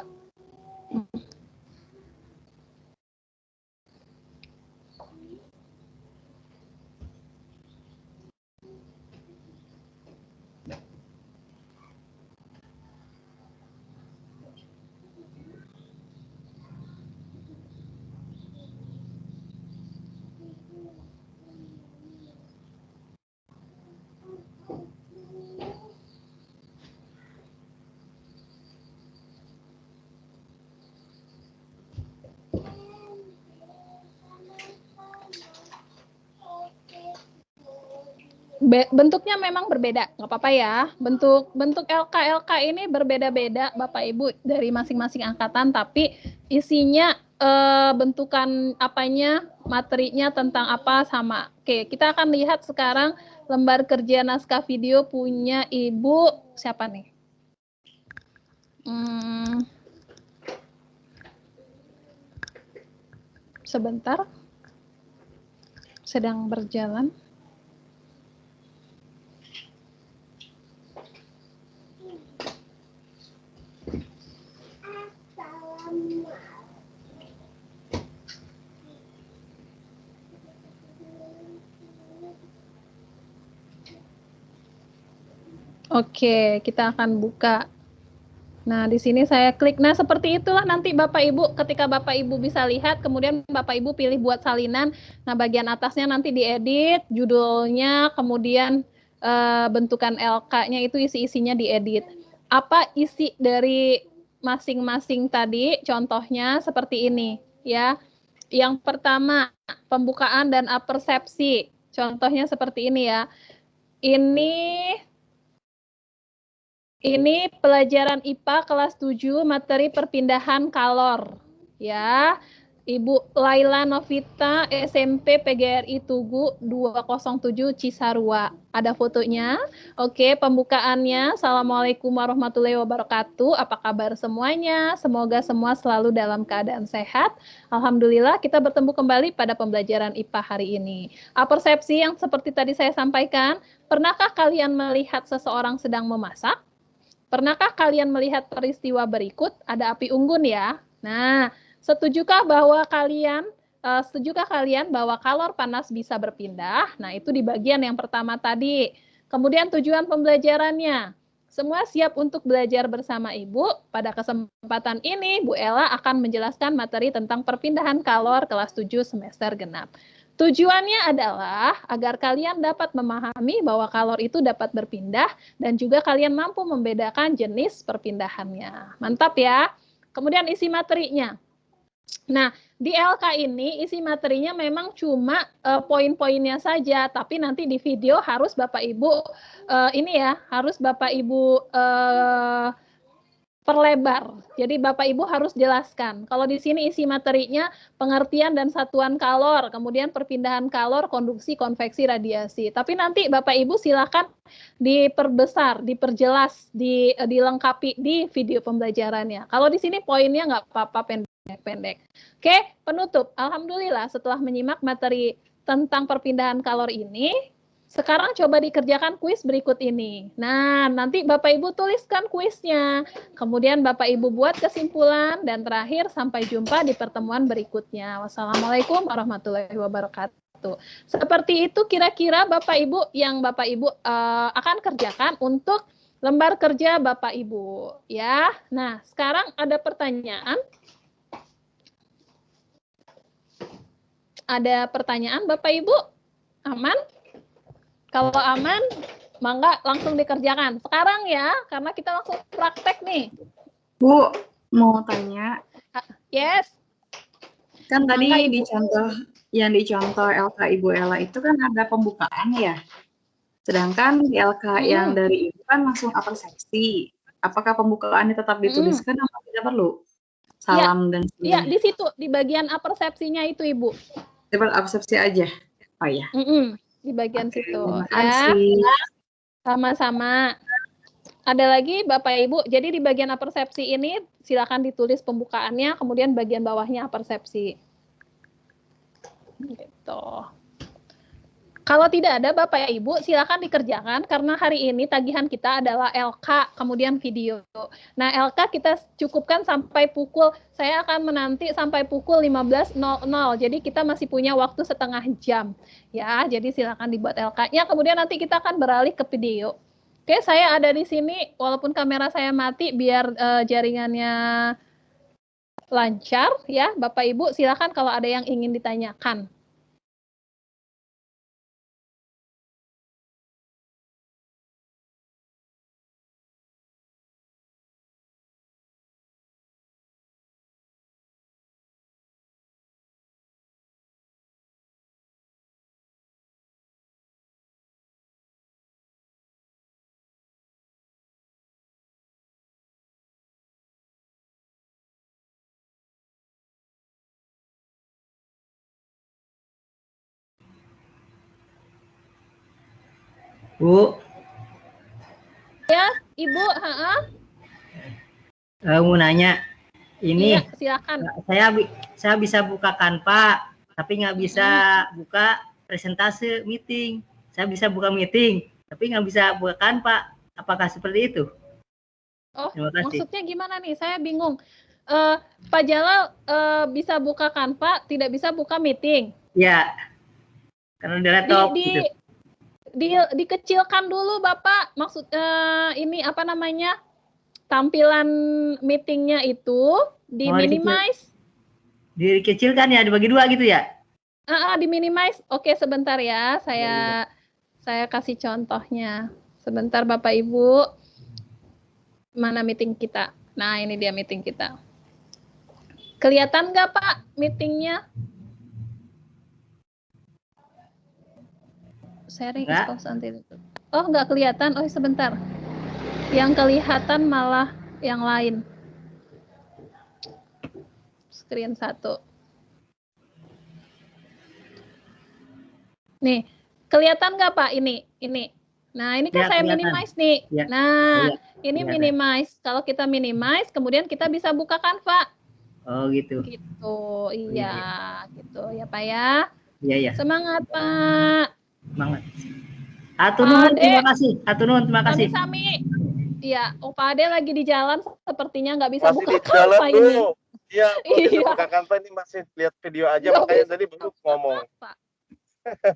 Bentuknya memang berbeda, nggak apa-apa ya. Bentuk LK ini berbeda-beda Bapak Ibu dari masing-masing angkatan, tapi isinya bentukan apanya, materinya tentang apa sama. Oke, kita akan lihat sekarang lembar kerja naskah video punya Ibu siapa nih? Sebentar, sedang berjalan. Oke, kita akan buka. Nah, di sini saya klik. Nah, seperti itulah nanti Bapak Ibu, ketika Bapak Ibu bisa lihat, kemudian Bapak Ibu pilih buat salinan. Nah, bagian atasnya nanti diedit, judulnya, kemudian bentukan LK-nya itu isi-isinya diedit. Apa isi dari masing-masing tadi? Contohnya seperti ini, ya. Yang pertama, pembukaan dan apersepsi. Contohnya seperti ini ya. Ini pelajaran IPA kelas 7 materi perpindahan kalor ya. Ibu Laila Novita, SMP PGRI Tugu 207 Cisarua. Ada fotonya. Oke, pembukaannya. Assalamualaikum warahmatullahi wabarakatuh. Apa kabar semuanya? Semoga semua selalu dalam keadaan sehat. Alhamdulillah kita bertemu kembali pada pembelajaran IPA hari ini. Persepsi yang seperti tadi saya sampaikan, pernahkah kalian melihat seseorang sedang memasak? Pernahkah kalian melihat peristiwa berikut? Ada api unggun ya. Nah, setujukah kalian bahwa kalor panas bisa berpindah? Nah, itu di bagian yang pertama tadi. Kemudian tujuan pembelajarannya. Semua siap untuk belajar bersama Ibu. Pada kesempatan ini, Bu Ella akan menjelaskan materi tentang perpindahan kalor kelas 7 semester genap. Tujuannya adalah agar kalian dapat memahami bahwa kalor itu dapat berpindah dan juga kalian mampu membedakan jenis perpindahannya. Mantap ya. Kemudian isi materinya. Nah, di LK ini isi materinya memang cuma poin-poinnya saja, tapi nanti di video harus Bapak Ibu harus Bapak Ibu perlebar. Jadi Bapak Ibu harus jelaskan. Kalau di sini isi materinya pengertian dan satuan kalor, kemudian perpindahan kalor, konduksi, konveksi, radiasi. Tapi nanti Bapak Ibu silakan diperbesar, diperjelas, dilengkapi di video pembelajarannya. Kalau di sini poinnya nggak apa-apa pendek. Oke, penutup. Alhamdulillah setelah menyimak materi tentang perpindahan kalor ini, sekarang coba dikerjakan kuis berikut ini. Nah, nanti Bapak Ibu tuliskan kuisnya. Kemudian Bapak Ibu buat kesimpulan dan terakhir sampai jumpa di pertemuan berikutnya. Wassalamualaikum warahmatullahi wabarakatuh. Seperti itu kira-kira Bapak Ibu yang Bapak Ibu akan kerjakan untuk lembar kerja Bapak Ibu ya. Nah, sekarang ada pertanyaan. Ada pertanyaan Bapak Ibu? Aman? Kalau aman, mangga langsung dikerjakan. Sekarang ya, karena kita langsung praktek nih. Bu, mau tanya. Yes. Kan tadi Mangga, dicontoh LK Ibu Ella itu kan ada pembukaan ya. Sedangkan di LK yang dari Ibu kan langsung persepsi. Apakah pembukaannya tetap dituliskan atau tidak perlu? Salam dan iya, di situ di bagian persepsinya itu Ibu. Persepsi aja. Oh ya. Di bagian situ ya. Sama-sama. Ada lagi Bapak Ibu. Jadi di bagian persepsi ini silakan ditulis pembukaannya, kemudian bagian bawahnya persepsi. Gitu. Kalau tidak ada Bapak Ibu, silakan dikerjakan karena hari ini tagihan kita adalah LK, kemudian video. Nah, LK kita cukupkan sampai saya akan menanti sampai pukul 15.00. Jadi kita masih punya waktu setengah jam. Ya, jadi silakan dibuat LK-nya, kemudian nanti kita akan beralih ke video. Oke, saya ada di sini, walaupun kamera saya mati, biar jaringannya lancar, ya. Bapak Ibu, silakan kalau ada yang ingin ditanyakan. Bu. Ya, Ibu, Mau nanya, ini iya, silakan. Saya bisa buka Canva, tapi nggak bisa buka presentase meeting. Saya bisa buka meeting, tapi nggak bisa buka Canva. Apakah seperti itu? Oh, maksudnya gimana nih? Saya bingung. Pak Jalal bisa buka Canva, tidak bisa buka meeting. Ya, karena di laptop. Dikecilkan dulu Bapak. Ini apa namanya? Tampilan meetingnya itu di-minimize. Dikecilkan ya, dibagi dua gitu ya? Di-minimize. Oke, sebentar ya. Saya kasih contohnya. Sebentar Bapak Ibu. Mana meeting kita? Nah, ini dia meeting kita. Kelihatan nggak Pak meetingnya? Sharing expose nanti. Oh, nggak kelihatan. Oh, sebentar. Yang kelihatan malah yang lain. Screen 1. Nih, kelihatan nggak Pak ini? Ini. Nah, ini kan Ya, saya kelihatan. minimize nih. Ya. Nah, Ya, ini kelihatan. minimize. Kalau kita minimize, kemudian kita bisa buka Canva. Oh gitu. Gitu, Iya. iya. Gitu ya Pak ya. Iya, ya. Semangat Pak. Semangat. Atur nuhun, Ade. terima kasih. Atur nuhun, terima kasih. Sami-sami. Iya, Pak Ade lagi di jalan, sepertinya nggak bisa Masih buka di jalan, Canva ini. Bu. Iya, belum bisa Iya. buka Canva ini, masih lihat video aja, Nggak makanya bisa tadi baru ngomong. apa-apa.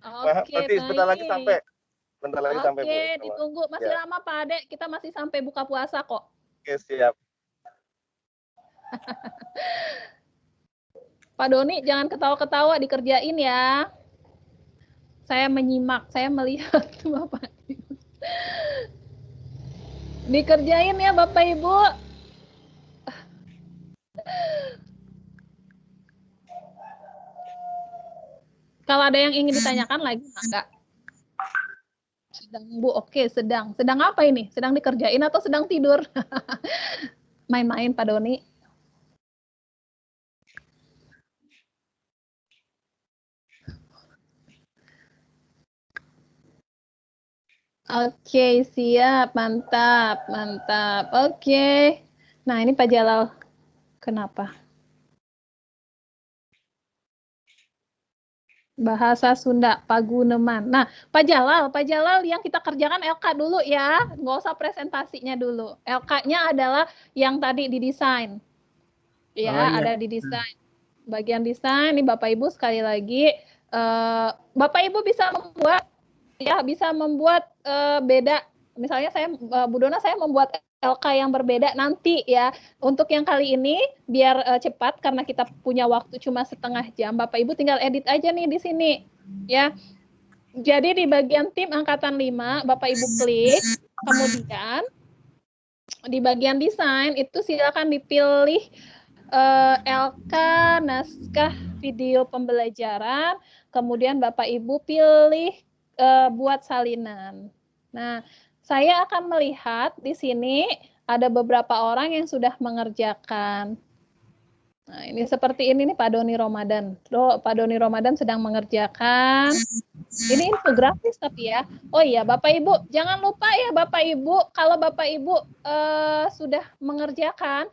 Maaf, Oke, nanti sebentar lagi baik. sampai. Bentar lagi sampai, Bu. Oke, Insya Allah. ditunggu. Masih Ya. lama Pak Ade, kita masih sampai buka puasa kok. Oke, siap. Pak Doni, jangan ketawa-ketawa, dikerjain ya. Saya menyimak, saya melihat Bapak Ibu. Dikerjain ya Bapak Ibu. Kalau ada yang ingin ditanyakan lagi, enggak? Sedang Bu, oke, sedang. Sedang apa ini? Sedang dikerjain atau sedang tidur? Main-main Pak Doni. Oke, siap. Mantap, mantap. Oke. Nah, ini Pak Jalal. Kenapa? Bahasa Sunda, Paguneman. Nah, Pak Jalal yang kita kerjakan LK dulu ya. Nggak usah presentasinya dulu. LK-nya adalah yang tadi didesain. Ya, Oh, iya. ada di desain. Bagian desain, ini Bapak Ibu sekali lagi. Bapak Ibu bisa membuat beda. Misalnya saya Bu Dona, saya membuat LK yang berbeda nanti ya. Untuk yang kali ini biar cepat karena kita punya waktu cuma setengah jam, Bapak Ibu tinggal edit aja nih di sini ya. Jadi di bagian tim angkatan 5 Bapak Ibu klik, kemudian di bagian desain itu silakan dipilih LK naskah video pembelajaran, kemudian Bapak Ibu pilih buat salinan. Nah, saya akan melihat di sini ada beberapa orang yang sudah mengerjakan. Nah, ini seperti ini nih Pak Doni Ramadan. Pak Doni Ramadan sedang mengerjakan. Ini infografis tapi ya. Oh iya, Bapak Ibu, jangan lupa ya Bapak Ibu, kalau Bapak Ibu sudah mengerjakan,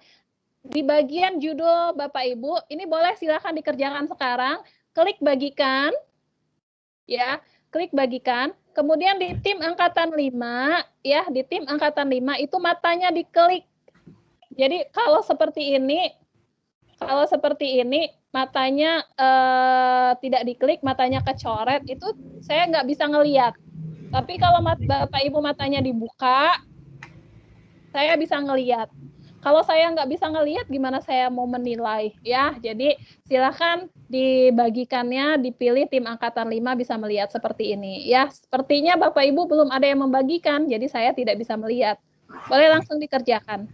di bagian judul Bapak Ibu, ini boleh silakan dikerjakan sekarang. Klik bagikan, ya, klik bagikan. Kemudian di tim angkatan 5, ya, di tim angkatan 5 itu matanya diklik. Jadi kalau seperti ini matanya tidak diklik, matanya kecoret, itu saya nggak bisa ngelihat. Tapi kalau Bapak Ibu matanya dibuka, saya bisa ngelihat. Kalau saya nggak bisa ngelihat, gimana saya mau menilai ya? Jadi silakan dibagikannya, dipilih tim angkatan 5 bisa melihat seperti ini ya. Sepertinya Bapak Ibu belum ada yang membagikan, jadi saya tidak bisa melihat. Boleh langsung dikerjakan.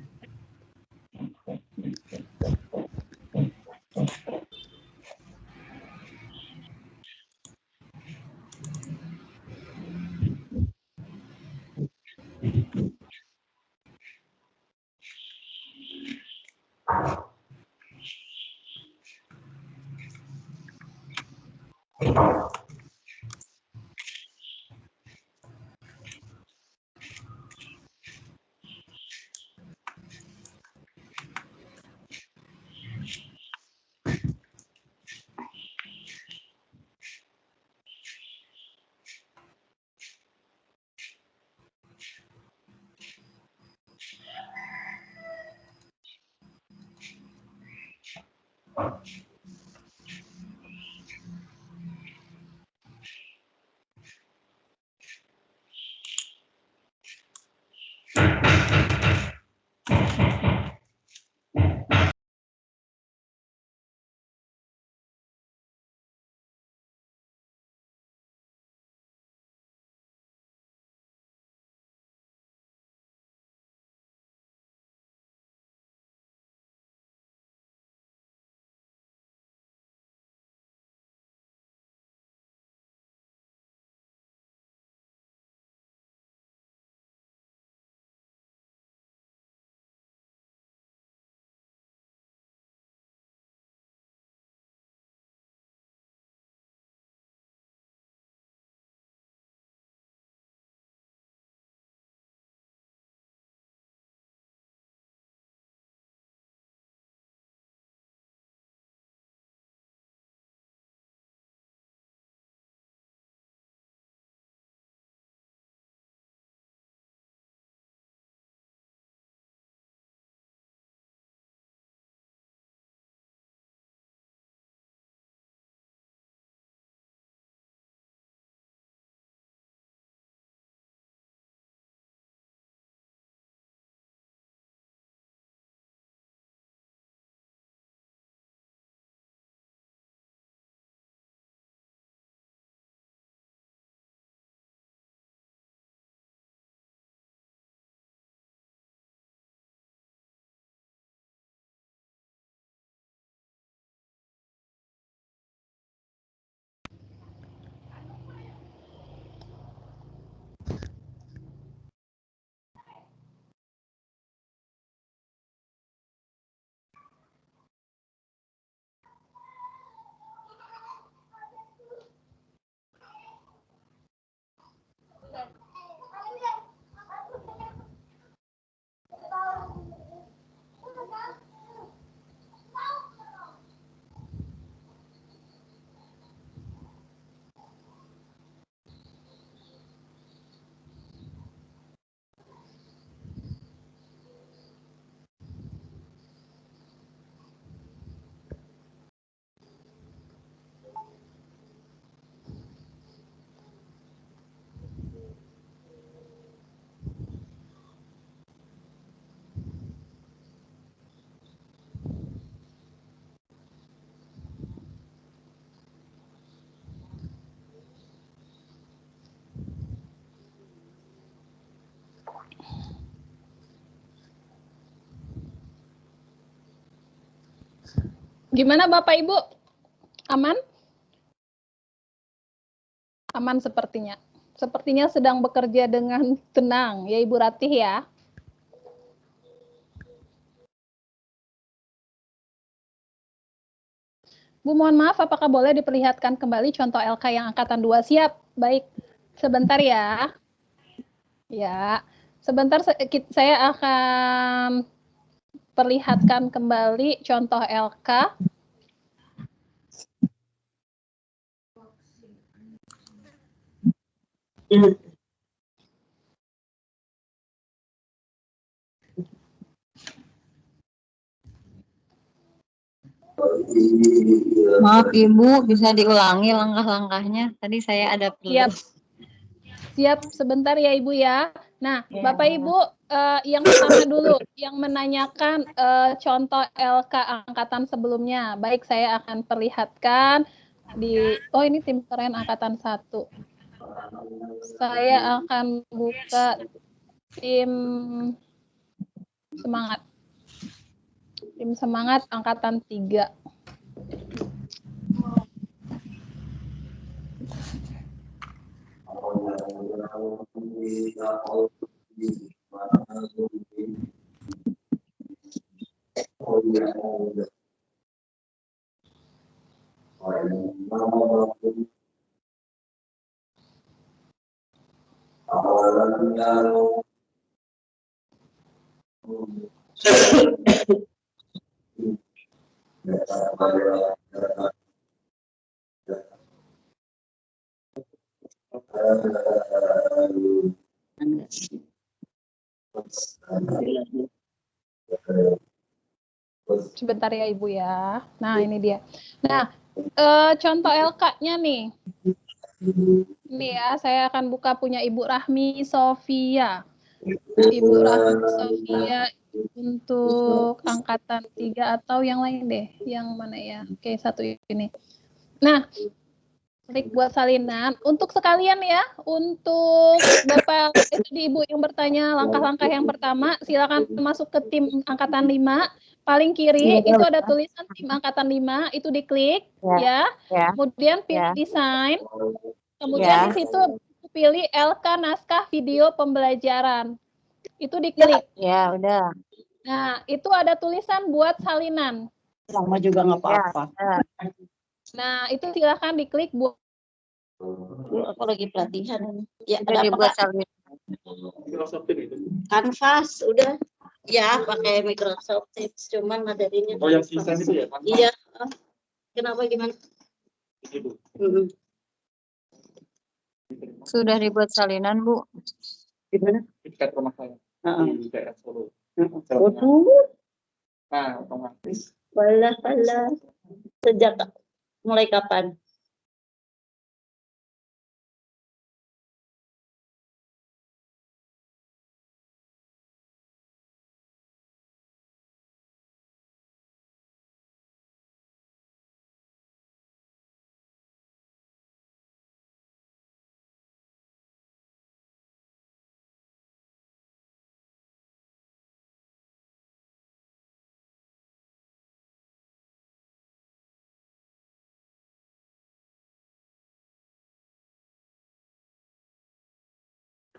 Gimana Bapak Ibu? Aman? Aman sepertinya. Sepertinya sedang bekerja dengan tenang ya Ibu Ratih ya. Bu, mohon maaf, apakah boleh diperlihatkan kembali contoh LK yang angkatan 2? Siap, baik. Sebentar ya. Ya, sebentar saya akan perlihatkan kembali contoh LK. Maaf Ibu, bisa diulangi langkah-langkahnya. Tadi saya ada perlu. Siap, sebentar ya Ibu ya. Nah, Bapak Ibu, yang pertama dulu, yang menanyakan contoh LK angkatan sebelumnya. Baik, saya akan perlihatkan di, oh ini tim keren angkatan 1. Saya akan buka tim semangat. Tim semangat angkatan 3. Sebentar ya Ibu ya. Nah, ini dia. Nah, contoh LK-nya nih. Ini ya, saya akan buka punya Ibu Rahmi Sofia. Ibu Rahmi Sofia untuk angkatan 3 atau yang lain deh. Yang mana ya? Oke, satu ini. Nah, klik buat salinan. Untuk sekalian ya, untuk Bapak Ibu yang bertanya langkah-langkah yang pertama, silakan masuk ke tim angkatan 5. Paling kiri itu ada tulisan tim angkatan 5, itu diklik ya. Kemudian pilih desain. Kemudian di situ pilih LK naskah video pembelajaran. Itu diklik. Ya, udah. Nah, itu ada tulisan buat salinan. Lama juga nggak apa-apa. Nah, itu silakan diklik buat. Aku lagi pelatihan. Ya, ada apa Kak? Canvas, udah. Ya, pakai Microsoft Teams, cuman materinya. Oh, yang sisa itu ya? Iya. Kenapa gimana? Sudah dibuat salinan, Bu. Gimana? Dekat rumah saya. Di daerah Solo. Nah, otomatis. Walah. Sejak mulai kapan?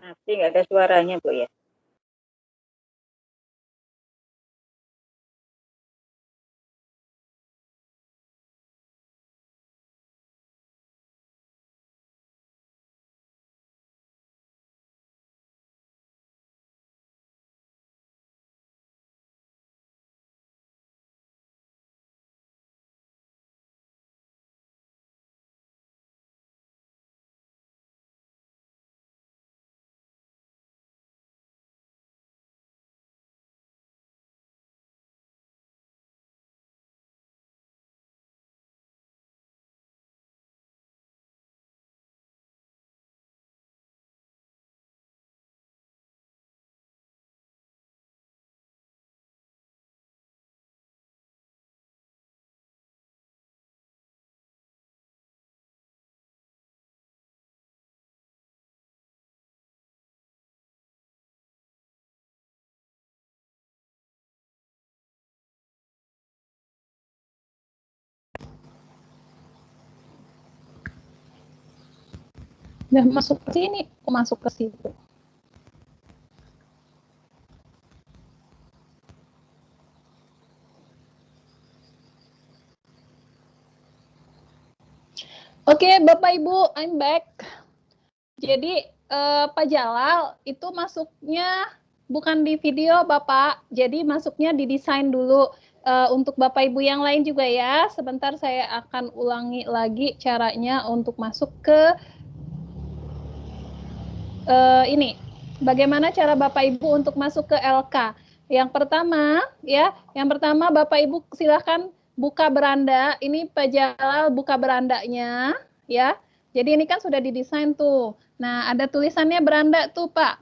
Nanti nggak ada suaranya, Bu ya. Udah masuk ke sini, aku masuk ke situ. Oke, Bapak Ibu, I'm back. Jadi Pak Jalal itu masuknya bukan di video Bapak, jadi masuknya di desain dulu. Untuk Bapak Ibu yang lain juga ya, sebentar saya akan ulangi lagi caranya untuk masuk ke ini. Bagaimana cara Bapak Ibu untuk masuk ke LK? Yang pertama Bapak Ibu silahkan buka beranda. Ini Pak Jalal buka berandanya, ya. Jadi ini kan sudah didesain tuh. Nah, ada tulisannya beranda tuh, Pak.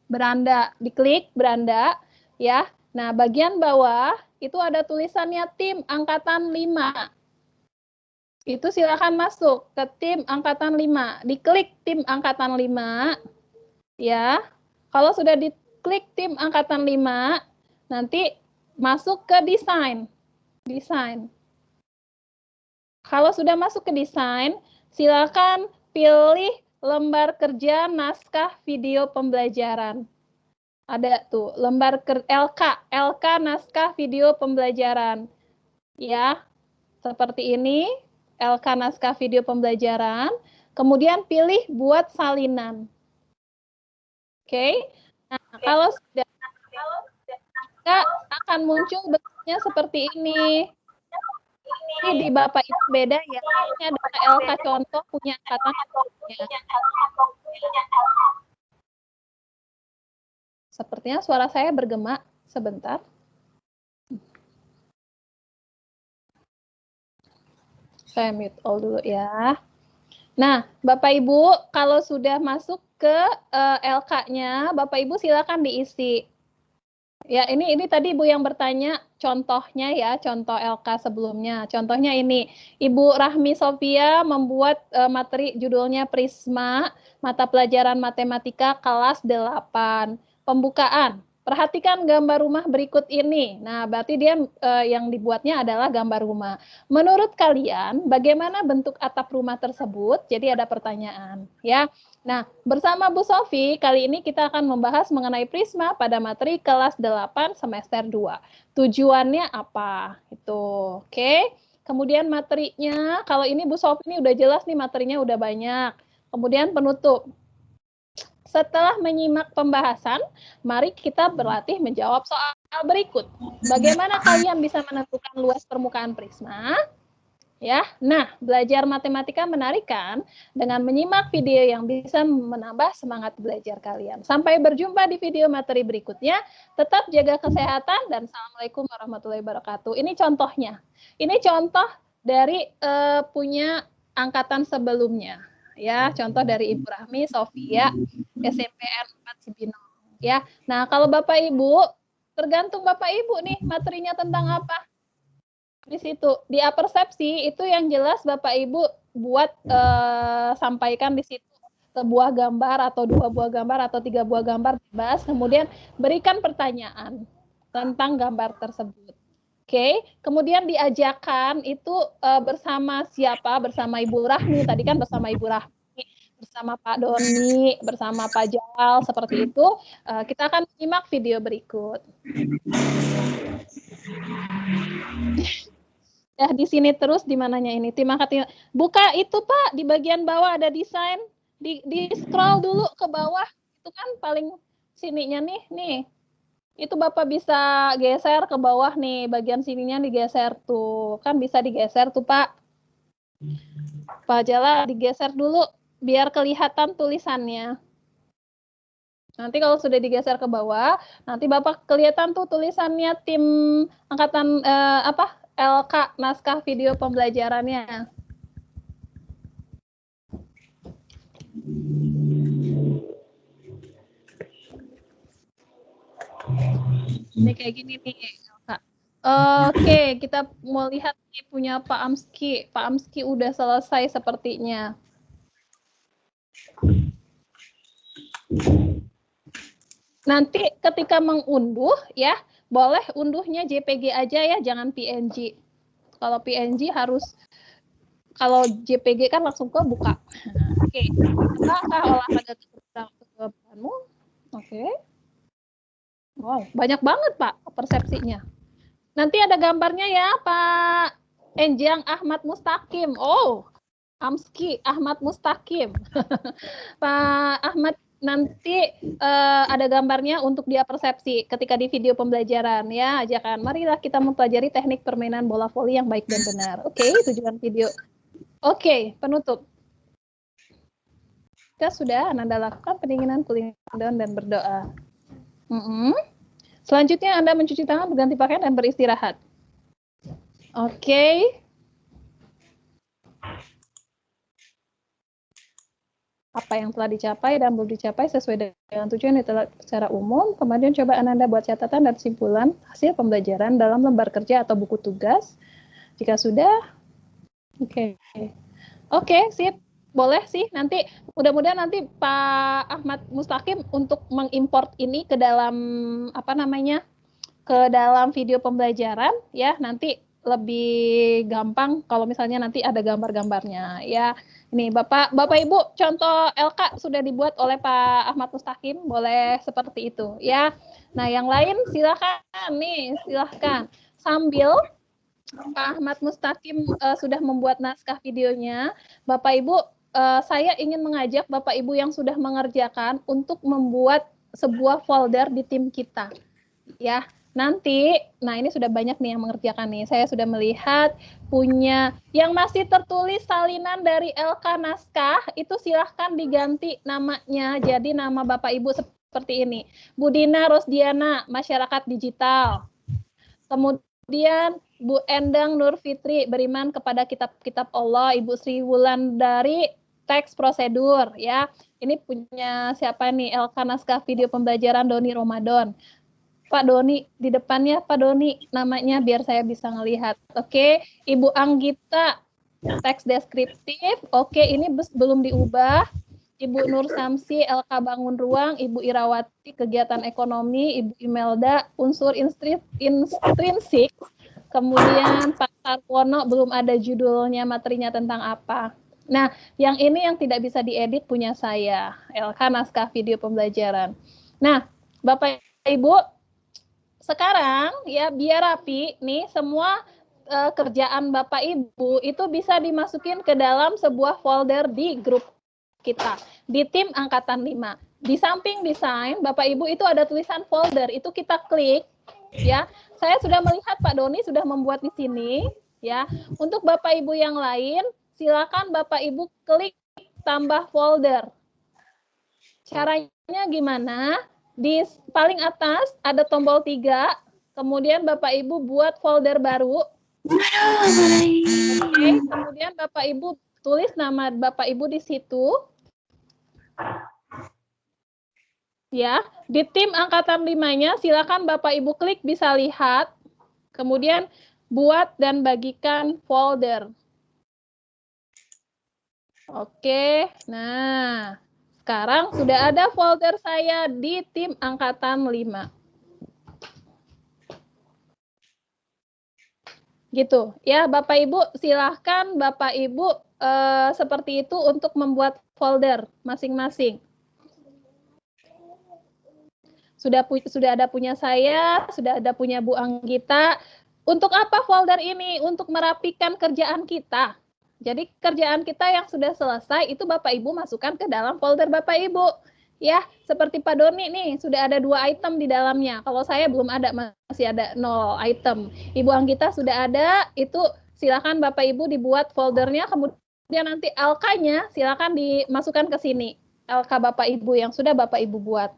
Beranda, diklik beranda, ya. Nah, bagian bawah itu ada tulisannya tim angkatan 5. Itu silakan masuk ke tim angkatan 5. Diklik tim angkatan 5, ya. Kalau sudah diklik tim angkatan 5, nanti masuk ke desain. Desain. Kalau sudah masuk ke desain, silakan pilih lembar kerja naskah video pembelajaran. Ada tuh, lembar LK naskah video pembelajaran. Ya, seperti ini, LK naskah video pembelajaran. Kemudian pilih buat salinan. Oke. Nah, kalau sudah akan muncul bentuknya seperti ini. Ini di Bapak itu beda ya. Ini adalah LK contoh punya angkatan. Sepertinya suara saya bergema sebentar. Saya mute all dulu ya. Nah, Bapak Ibu, kalau sudah masuk ke LK-nya, Bapak Ibu silakan diisi. Ya, ini tadi Ibu yang bertanya contohnya ya, contoh LK sebelumnya. Contohnya ini, Ibu Rahmi Sofia membuat materi judulnya Prisma, mata pelajaran matematika kelas 8. Pembukaan. Perhatikan gambar rumah berikut ini. Nah, berarti dia yang dibuatnya adalah gambar rumah. Menurut kalian, bagaimana bentuk atap rumah tersebut? Jadi ada pertanyaan, ya. Nah, bersama Bu Sofi, kali ini kita akan membahas mengenai Prisma pada materi kelas 8 semester 2. Tujuannya apa? Itu, oke. Kemudian materinya, kalau ini Bu Sofi ini udah jelas nih materinya udah banyak. Kemudian penutup. Setelah menyimak pembahasan, mari kita berlatih menjawab soal berikut. Bagaimana kalian bisa menentukan luas permukaan prisma? Ya, nah, belajar matematika menarik kan? Dengan menyimak video yang bisa menambah semangat belajar kalian. Sampai berjumpa di video materi berikutnya. Tetap jaga kesehatan dan assalamualaikum warahmatullahi wabarakatuh. Ini contohnya. Ini contoh dari punya angkatan sebelumnya. Ya, contoh dari Ibu Rahmi Sofia SMPN 4 Cibinong. Ya, nah kalau Bapak Ibu, tergantung Bapak Ibu nih materinya tentang apa. Di situ, di apersepsi itu yang jelas Bapak Ibu buat sampaikan di situ sebuah gambar atau 2 buah gambar atau 3 buah gambar bebas, kemudian berikan pertanyaan tentang gambar tersebut. Oke, kemudian diajarkan itu bersama siapa? Bersama Ibu Rahmi, tadi kan bersama Ibu Rahmi, bersama Pak Doni, bersama Pak Jalal, seperti itu. Kita akan simak video berikut. Ya, di sini terus di mananya ini? Tim angkatan. Buka itu Pak, di bagian bawah ada desain. Di scroll dulu ke bawah. Itu kan paling sininya nih. Itu Bapak bisa geser ke bawah nih, bagian sininya digeser tuh. Kan bisa digeser tuh Pak. Pak Jalal digeser dulu biar kelihatan tulisannya. Nanti kalau sudah digeser ke bawah, nanti Bapak kelihatan tuh tulisannya tim angkatan LK naskah video pembelajarannya. Ini kayak gini nih, Kak. Oke, kita mau lihat nih punya Pak Amski. Pak Amski udah selesai sepertinya. Nanti ketika mengunduh ya, boleh unduhnya JPG aja ya, jangan PNG. Kalau PNG harus, kalau JPG kan langsung ke buka. Oke. Apakah olahraga kesukaanmu? Oke. Wow, banyak banget Pak persepsinya. Nanti ada gambarnya ya Pak Enjang Ahmad Mustaqim. Oh, Amski Ahmad Mustaqim. Pak Ahmad nanti ada gambarnya untuk dia persepsi ketika di video pembelajaran ya. Ajakan marilah kita mempelajari teknik permainan bola voli yang baik dan benar. Oke, tujuan video. Oke, penutup. Kita sudah Ananda lakukan pendinginan, cooling down, dan berdoa. Selanjutnya Anda mencuci tangan, berganti pakaian, dan beristirahat. Oke. Apa yang telah dicapai dan belum dicapai sesuai dengan tujuan secara umum. Kemudian coba Ananda buat catatan dan kesimpulan hasil pembelajaran dalam lembar kerja atau buku tugas. Jika sudah, oke, sip. Boleh sih nanti, mudah-mudahan nanti Pak Ahmad Mustaqim untuk mengimport ini ke dalam ke dalam video pembelajaran ya, nanti lebih gampang kalau misalnya nanti ada gambar-gambarnya ya. Ini Bapak Ibu, contoh LK sudah dibuat oleh Pak Ahmad Mustaqim, boleh seperti itu ya. Nah, yang lain silahkan sambil Pak Ahmad Mustaqim sudah membuat naskah videonya, Bapak Ibu, saya ingin mengajak Bapak Ibu yang sudah mengerjakan untuk membuat sebuah folder di tim kita. Ya, nanti, nah ini sudah banyak nih yang mengerjakan nih. Saya sudah melihat punya yang masih tertulis salinan dari LK naskah, itu silahkan diganti namanya. Jadi nama Bapak Ibu seperti ini. Budina Rosdiana, Masyarakat Digital. Kemudian Bu Endang Nur Fitri, beriman kepada kitab-kitab Allah. Ibu Sri Wulandari, teks prosedur ya. Ini punya siapa nih? LK naskah video pembelajaran Doni Ramadan. Pak Doni di depannya, Pak Doni namanya biar saya bisa ngelihat. Oke, Ibu Anggita teks deskriptif. Oke, ini belum diubah. Ibu Nur Samsi LK Bangun Ruang, Ibu Irawati kegiatan ekonomi, Ibu Imelda unsur intrinsik. Kemudian Pak Sarwono belum ada judulnya, materinya tentang apa. Nah, yang ini yang tidak bisa diedit punya saya, LK naskah video pembelajaran. Nah, Bapak Ibu, sekarang ya biar rapi nih semua kerjaan Bapak Ibu itu bisa dimasukin ke dalam sebuah folder di grup kita, di tim Angkatan 5. Di samping desain, Bapak Ibu itu ada tulisan folder, itu kita klik ya. Saya sudah melihat Pak Doni sudah membuat di sini ya. Untuk Bapak Ibu yang lain, silakan Bapak Ibu klik tambah folder. Caranya gimana? Di paling atas ada tombol 3, kemudian Bapak Ibu buat folder baru. Oke, kemudian Bapak Ibu tulis nama Bapak Ibu di situ. Ya, di tim Angkatan 5-nya silakan Bapak Ibu klik bisa lihat. Kemudian buat dan bagikan folder. Oke, nah sekarang sudah ada folder saya di tim Angkatan 5. Gitu ya, Bapak Ibu silahkan Bapak Ibu seperti itu untuk membuat folder masing-masing. Sudah ada punya saya, sudah ada punya Bu Anggita. Untuk apa folder ini? Untuk merapikan kerjaan kita. Jadi kerjaan kita yang sudah selesai itu Bapak Ibu masukkan ke dalam folder Bapak Ibu. Ya, seperti Pak Doni nih, sudah ada 2 item di dalamnya. Kalau saya belum ada, masih ada 0 item. Ibu Anggita sudah ada, itu silakan Bapak Ibu dibuat foldernya, kemudian nanti LK-nya silakan dimasukkan ke sini. LK Bapak Ibu yang sudah Bapak Ibu buat.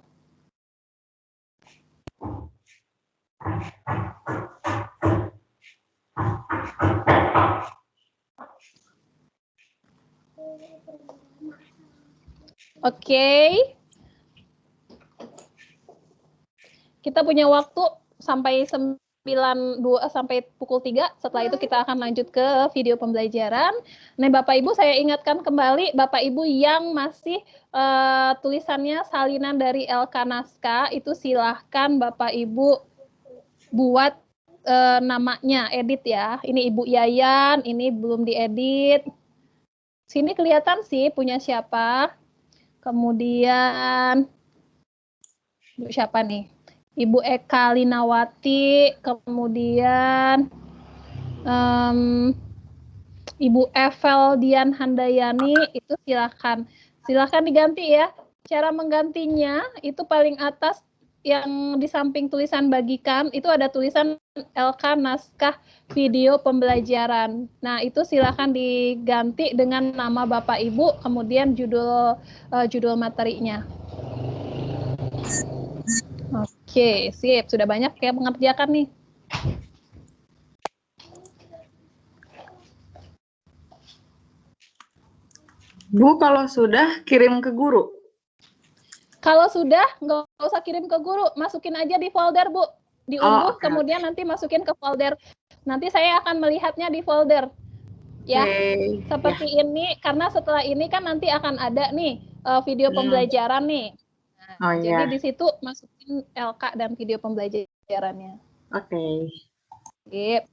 Oke. Kita punya waktu sampai sampai pukul 3. Setelah itu kita akan lanjut ke video pembelajaran. Nah, Bapak Ibu saya ingatkan kembali, Bapak Ibu yang masih tulisannya salinan dari LK naskah itu silahkan Bapak Ibu buat namanya, edit ya. Ini Ibu Yayan, ini belum diedit. Sini kelihatan sih punya siapa. Kemudian Ibu siapa nih? Ibu Eka Linawati, kemudian Ibu Evel Dian Handayani, itu silakan diganti ya. Cara menggantinya itu paling atas yang di samping tulisan bagikan itu ada tulisan LK naskah video pembelajaran. Nah, itu silakan diganti dengan nama Bapak Ibu, kemudian judul materinya. Oke, sip. Sudah banyak yang mengerjakan nih. Bu, kalau sudah kirim ke guru. Kalau sudah, nggak usah kirim ke guru, masukin aja di folder, Bu. Diunduh, okay. kemudian nanti masukin ke folder. Nanti saya akan melihatnya di folder. Ya, seperti ini, karena setelah ini kan nanti akan ada nih video pembelajaran nih. Nah, jadi di situ masukin LK dan video pembelajarannya. Oke. Yep.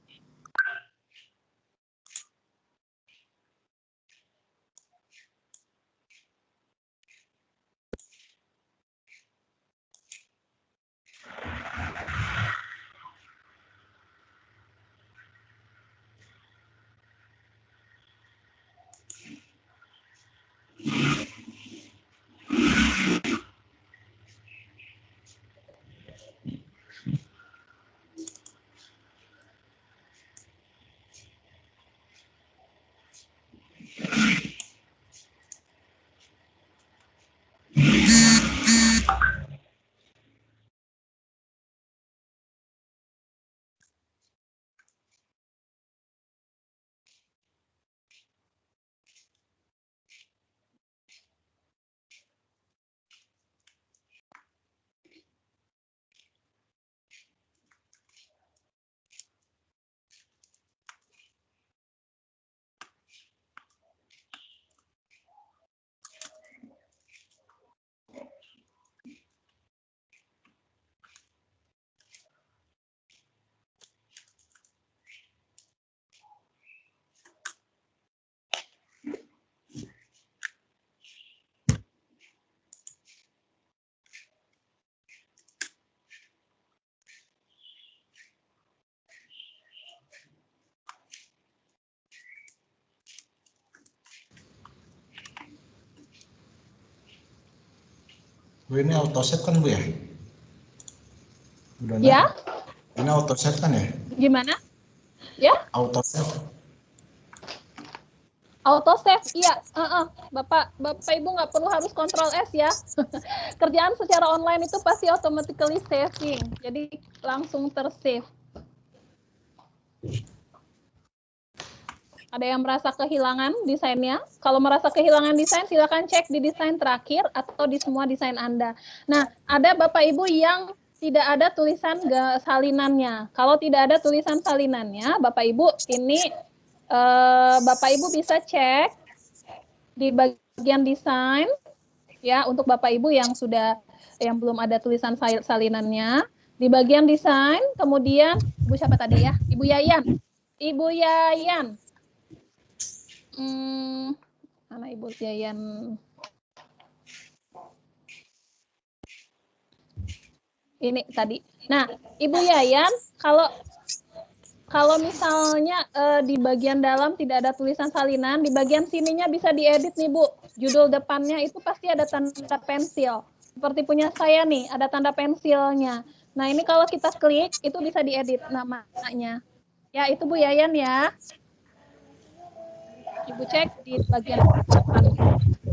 Bu, ini auto save kan Bu ya? Udah Ya? Ini auto save kan ya? Gimana? Ya? Auto save. Auto save, iya. Bapak Ibu nggak perlu harus Ctrl S ya. Kerjaan secara online itu pasti automatically saving. Jadi langsung tersave. Ada yang merasa kehilangan desainnya? Kalau merasa kehilangan desain, silakan cek di desain terakhir atau di semua desain Anda. Nah, ada Bapak Ibu yang tidak ada tulisan salinannya. Kalau tidak ada tulisan salinannya, Bapak Ibu ini Bapak Ibu bisa cek di bagian desain ya, untuk Bapak Ibu yang belum ada tulisan salinannya, di bagian desain, kemudian Ibu siapa tadi ya? Ibu Yayan. Ibu Yayan. Mana Ibu Yayan? Ini tadi. Nah, Ibu Yayan, kalau misalnya di bagian dalam tidak ada tulisan salinan, di bagian sininya bisa diedit nih Bu. Judul depannya itu pasti ada tanda pensil. Seperti punya saya nih, ada tanda pensilnya. Nah, ini kalau kita klik, itu bisa diedit namanya. Ya, itu Bu Yayan ya. Ibu cek di bagian depan.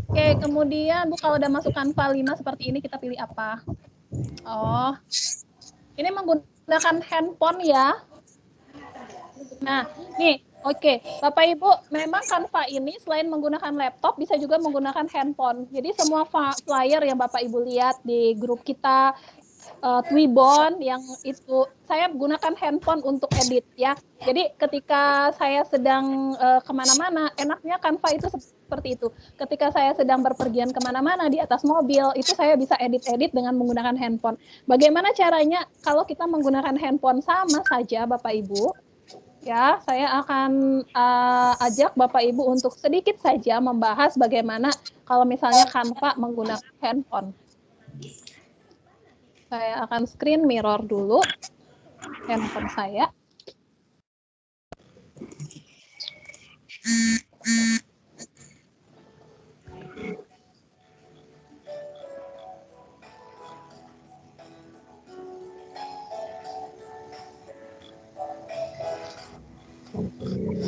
Oke, kemudian Bu kalau udah masuk Canva 5 seperti ini, kita pilih apa? Oh, ini menggunakan handphone ya. Nah, nih, oke. Bapak Ibu, memang Canva ini selain menggunakan laptop, bisa juga menggunakan handphone. Jadi semua flyer yang Bapak Ibu lihat di grup kita, Twibon, yang itu saya gunakan handphone untuk edit ya. Jadi ketika saya sedang kemana-mana, enaknya Canva itu seperti itu. Ketika saya sedang berpergian kemana-mana di atas mobil, itu saya bisa edit-edit dengan menggunakan handphone. Bagaimana caranya? Kalau kita menggunakan handphone sama saja Bapak Ibu, Ya, saya akan ajak Bapak Ibu untuk sedikit saja membahas bagaimana kalau misalnya Canva menggunakan handphone. Saya akan screen mirror dulu handphone saya. Mirror.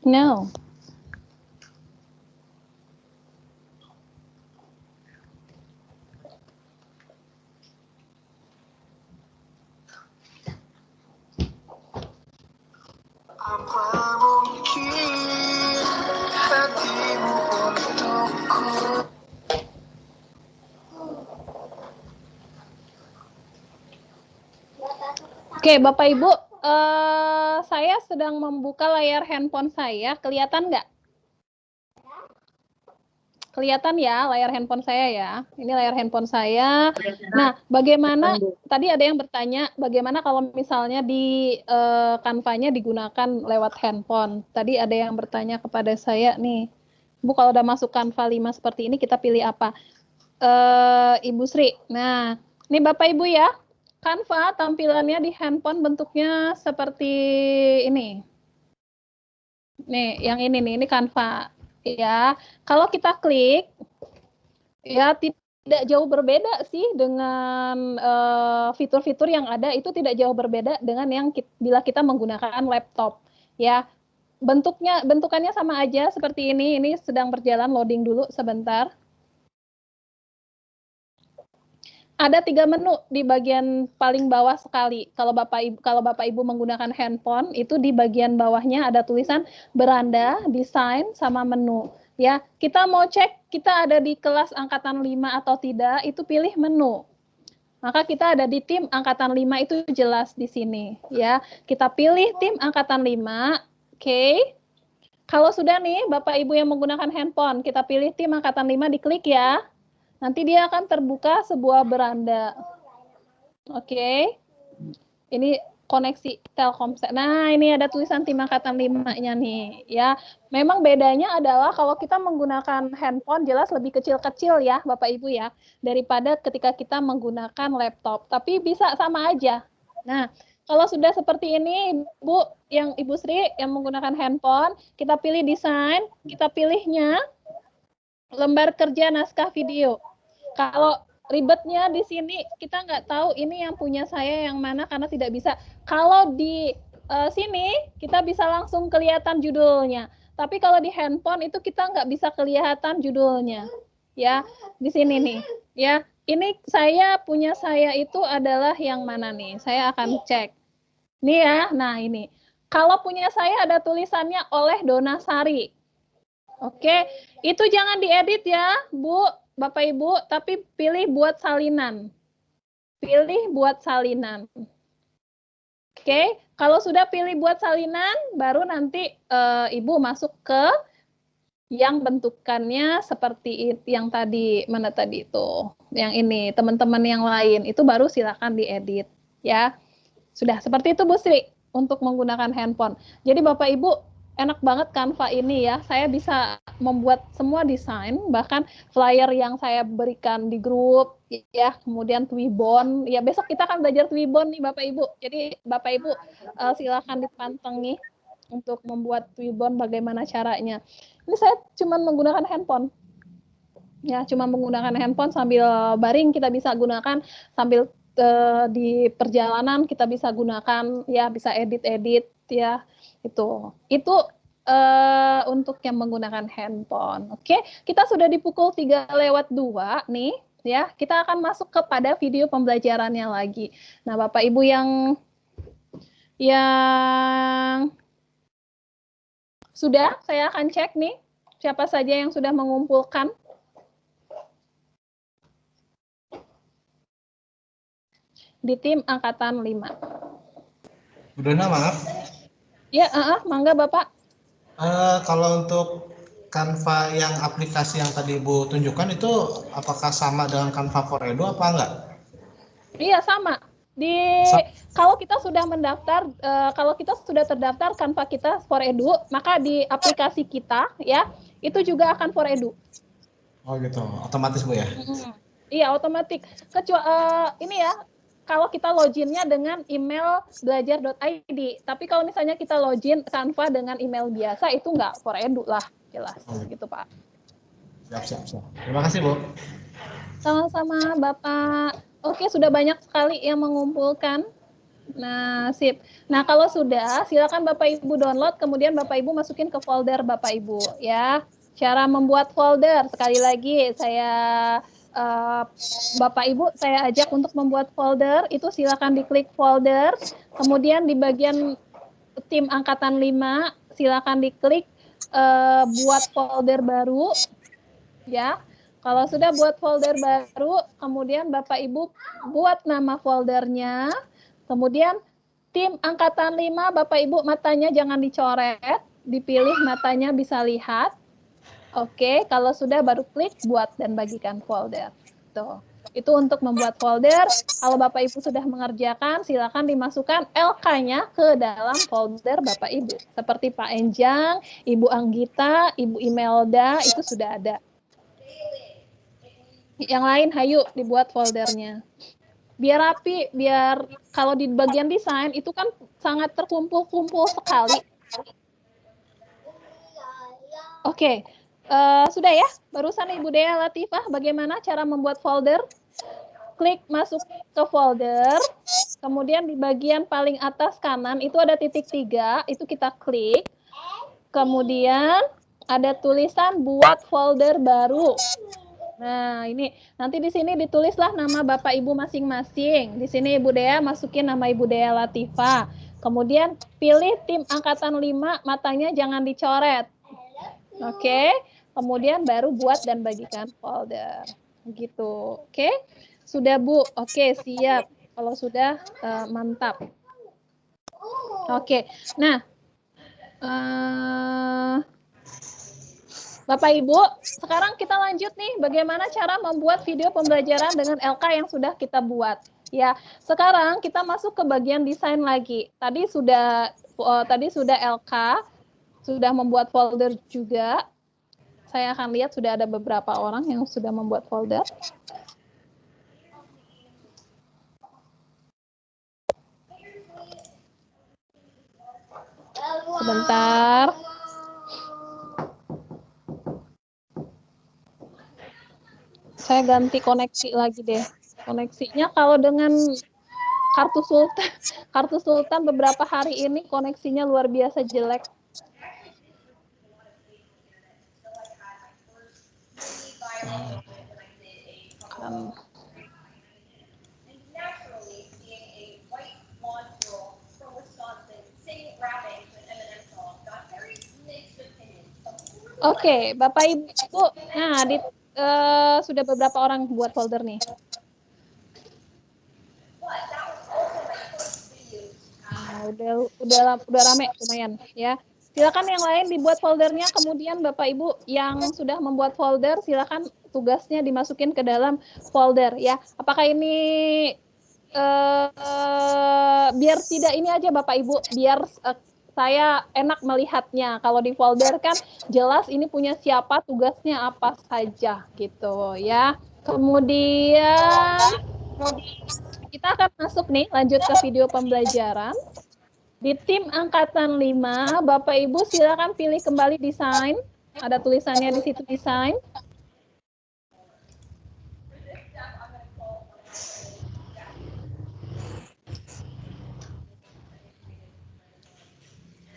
No. Oke, Bapak Ibu, saya sedang membuka layar handphone saya. Kelihatan nggak? Kelihatan ya layar handphone saya ya. Ini layar handphone saya. Nah, bagaimana tadi ada yang bertanya bagaimana kalau misalnya di Canva-nya digunakan lewat handphone. Tadi ada yang bertanya kepada saya nih, Bu, kalau udah masuk Canva 5 seperti ini kita pilih apa? Ibu Sri. Nah, ini Bapak Ibu ya. Canva tampilannya di handphone bentuknya seperti ini. Nih, yang ini Canva ya. Kalau kita klik ya tidak jauh berbeda sih dengan fitur-fitur yang ada, itu tidak jauh berbeda dengan yang bila kita menggunakan laptop ya. Bentukannya sama aja seperti ini. Ini sedang berjalan, loading dulu sebentar. Ada 3 menu di bagian paling bawah sekali. Kalau Bapak Ibu menggunakan handphone, itu di bagian bawahnya ada tulisan beranda, desain, sama menu. Ya, kita mau cek kita ada di kelas angkatan 5 atau tidak, itu pilih menu. Maka kita ada di tim angkatan 5 itu jelas di sini, ya. Kita pilih tim angkatan 5. Oke. Kalau sudah nih Bapak Ibu yang menggunakan handphone, kita pilih tim angkatan 5, diklik ya. Nanti dia akan terbuka sebuah beranda. Oke. Ini koneksi Telkomsel. Nah, ini ada tulisan tim angkatan 5-nya nih, ya. Memang bedanya adalah kalau kita menggunakan handphone jelas lebih kecil-kecil ya, Bapak Ibu ya, daripada ketika kita menggunakan laptop. Tapi bisa sama aja. Nah, kalau sudah seperti ini, Ibu Sri yang menggunakan handphone, kita pilih desain, kita pilihnya lembar kerja naskah video. Kalau ribetnya di sini kita nggak tahu ini yang punya saya yang mana karena tidak bisa. Kalau di sini kita bisa langsung kelihatan judulnya. Tapi kalau di handphone itu kita nggak bisa kelihatan judulnya. Ya, di sini nih. Ya, ini punya saya itu adalah yang mana nih? Saya akan cek. Nih ya, nah ini. Kalau punya saya ada tulisannya oleh Donasari. Oke, itu jangan diedit ya, Bu, Bapak Ibu, tapi pilih buat salinan. Pilih buat salinan. Oke, kalau sudah pilih buat salinan, baru nanti Ibu masuk ke yang bentukannya seperti yang tadi, mana tadi itu, yang ini, teman-teman yang lain, itu baru silakan diedit, ya. Sudah, seperti itu Bu Sri, untuk menggunakan handphone. Jadi Bapak Ibu, enak banget Canva ini ya, saya bisa membuat semua desain, bahkan flyer yang saya berikan di grup, ya, kemudian Twibbon, ya besok kita akan belajar Twibbon nih Bapak Ibu, jadi Bapak Ibu silakan dipantengi untuk membuat Twibbon bagaimana caranya. Ini saya cuma menggunakan handphone. Ya, cuma menggunakan handphone sambil baring kita bisa gunakan, sambil di perjalanan kita bisa gunakan, ya bisa edit-edit ya. Itu untuk yang menggunakan handphone. Oke, kita sudah di pukul 3:02 nih ya. Kita akan masuk kepada video pembelajarannya lagi. Nah, Bapak Ibu yang sudah, saya akan cek nih, siapa saja yang sudah mengumpulkan. Di tim Angkatan 5. Budona, maaf. Ya, mangga Bapak. Kalau untuk Canva yang aplikasi yang tadi Ibu tunjukkan itu apakah sama dengan Canva for Edu apa enggak? Iya, sama. Kalau kita sudah mendaftar, kalau kita sudah terdaftar Canva kita for Edu, maka di aplikasi kita ya itu juga akan for Edu. Oh gitu, otomatis Bu ya? Iya, otomatis. Kecuali ini ya, kalau kita loginnya dengan email belajar.id. Tapi kalau misalnya kita login Canva dengan email biasa itu nggak for Edu lah, jelas gitu Pak. Siap. Terima kasih Bu. Sama-sama Bapak. Oke, sudah banyak sekali yang mengumpulkan. Nah, sip. Nah, kalau sudah, silakan Bapak Ibu download, kemudian Bapak Ibu masukin ke folder Bapak Ibu, ya. Cara membuat folder, sekali lagi Bapak Ibu saya ajak untuk membuat folder, itu silakan diklik folder, kemudian di bagian tim Angkatan 5, silakan diklik buat folder baru, ya. Kalau sudah buat folder baru, kemudian Bapak Ibu buat nama foldernya, kemudian tim Angkatan 5, Bapak Ibu matanya jangan dicoret, dipilih matanya bisa lihat. Oke, kalau sudah baru klik buat dan bagikan folder. Tuh. Itu untuk membuat folder. Kalau Bapak Ibu sudah mengerjakan, silakan dimasukkan LK-nya ke dalam folder Bapak Ibu. Seperti Pak Enjang, Ibu Anggita, Ibu Imelda, itu sudah ada. Yang lain, hayu dibuat foldernya. Biar rapi, biar kalau di bagian desain itu kan sangat terkumpul-kumpul sekali. Oke. Sudah ya, barusan Ibu Dea Latifah bagaimana cara membuat folder. Klik masuk ke folder, kemudian di bagian paling atas kanan itu ada titik 3, itu kita klik. Kemudian ada tulisan buat folder baru. Nah, ini nanti di sini ditulislah nama Bapak Ibu masing-masing. Di sini Ibu Dea masukin nama Ibu Dea Latifah. Kemudian pilih tim Angkatan 5, matanya jangan dicoret. Oke. Kemudian baru buat dan bagikan folder. Gitu. Oke. Sudah Bu. Oke, siap. Kalau sudah mantap. Oke. Nah, Bapak Ibu, sekarang kita lanjut nih bagaimana cara membuat video pembelajaran dengan LK yang sudah kita buat. Ya, sekarang kita masuk ke bagian desain lagi. Tadi sudah LK, sudah membuat folder juga. Saya akan lihat sudah ada beberapa orang yang sudah membuat folder. Sebentar. Saya ganti koneksi lagi deh. Koneksinya kalau dengan kartu Sultan beberapa hari ini koneksinya luar biasa jelek. Oke, Bapak Ibu, nah sudah beberapa orang buat folder nih. Nah, udah rame lumayan ya. Silakan yang lain dibuat foldernya, kemudian Bapak Ibu yang sudah membuat folder silakan tugasnya dimasukin ke dalam folder ya. Apakah ini biar tidak ini aja Bapak Ibu, biar saya enak melihatnya. Kalau di folder kan jelas ini punya siapa, tugasnya apa saja gitu ya. Kemudian kita akan masuk nih, lanjut ke video pembelajaran. Di tim angkatan 5, Bapak Ibu silakan pilih kembali desain. Ada tulisannya di situ desain.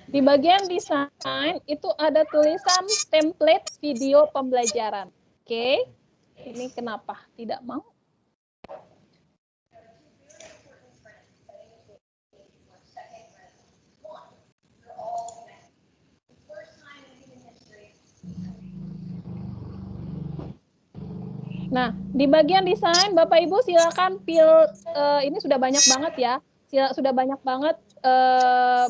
Di bagian desain itu ada tulisan template video pembelajaran. Oke, ini kenapa tidak mau? Nah, di bagian desain, Bapak Ibu silakan pilih, ini sudah banyak banget ya, sudah banyak banget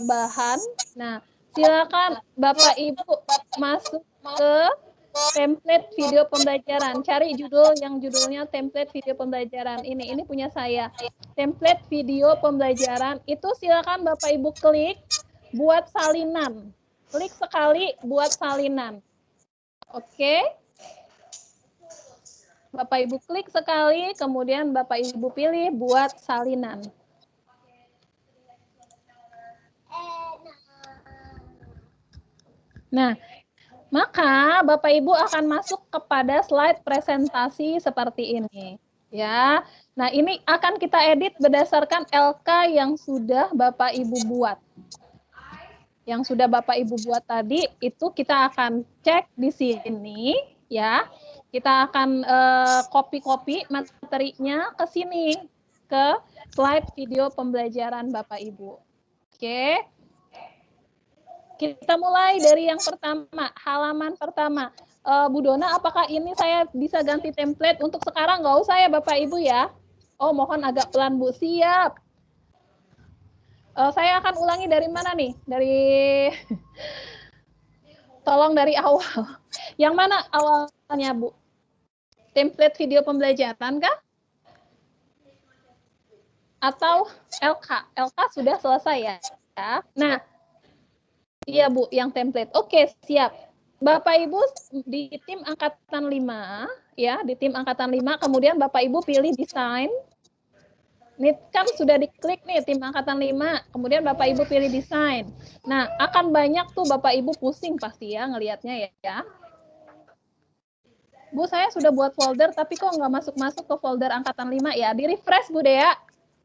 bahan. Nah, silakan Bapak Ibu masuk ke template video pembelajaran. Cari judul yang judulnya template video pembelajaran. Ini punya saya. Template video pembelajaran itu silakan Bapak Ibu klik buat salinan. Klik sekali buat salinan. Oke. Bapak Ibu klik sekali, kemudian Bapak Ibu pilih buat salinan. Nah, maka Bapak Ibu akan masuk kepada slide presentasi seperti ini. Ya, nah ini akan kita edit berdasarkan LK yang sudah Bapak Ibu buat. Yang sudah Bapak Ibu buat tadi itu kita akan cek di sini, ya. Kita akan copy materinya ke sini, ke slide video pembelajaran Bapak Ibu. Oke. Kita mulai dari yang pertama, halaman pertama. Bu Dona, apakah ini saya bisa ganti template? Untuk sekarang nggak usah ya Bapak Ibu ya. Oh, mohon agak pelan Bu. Siap. Saya akan ulangi dari mana nih? Dari tolong dari awal. Yang mana awalnya Bu? Template video pembelajaran kah? Atau LK? LK sudah selesai ya? Nah, iya Bu, yang template. Oke, siap. Bapak Ibu di tim angkatan 5, ya, di tim angkatan 5, kemudian Bapak Ibu pilih desain. Ini kan sudah diklik nih tim angkatan 5, kemudian Bapak Ibu pilih desain. Nah, akan banyak tuh Bapak Ibu pusing pasti ya ngelihatnya ya. Bu, saya sudah buat folder, tapi kok nggak masuk-masuk ke folder angkatan 5 ya? Di-refresh Bu Dea,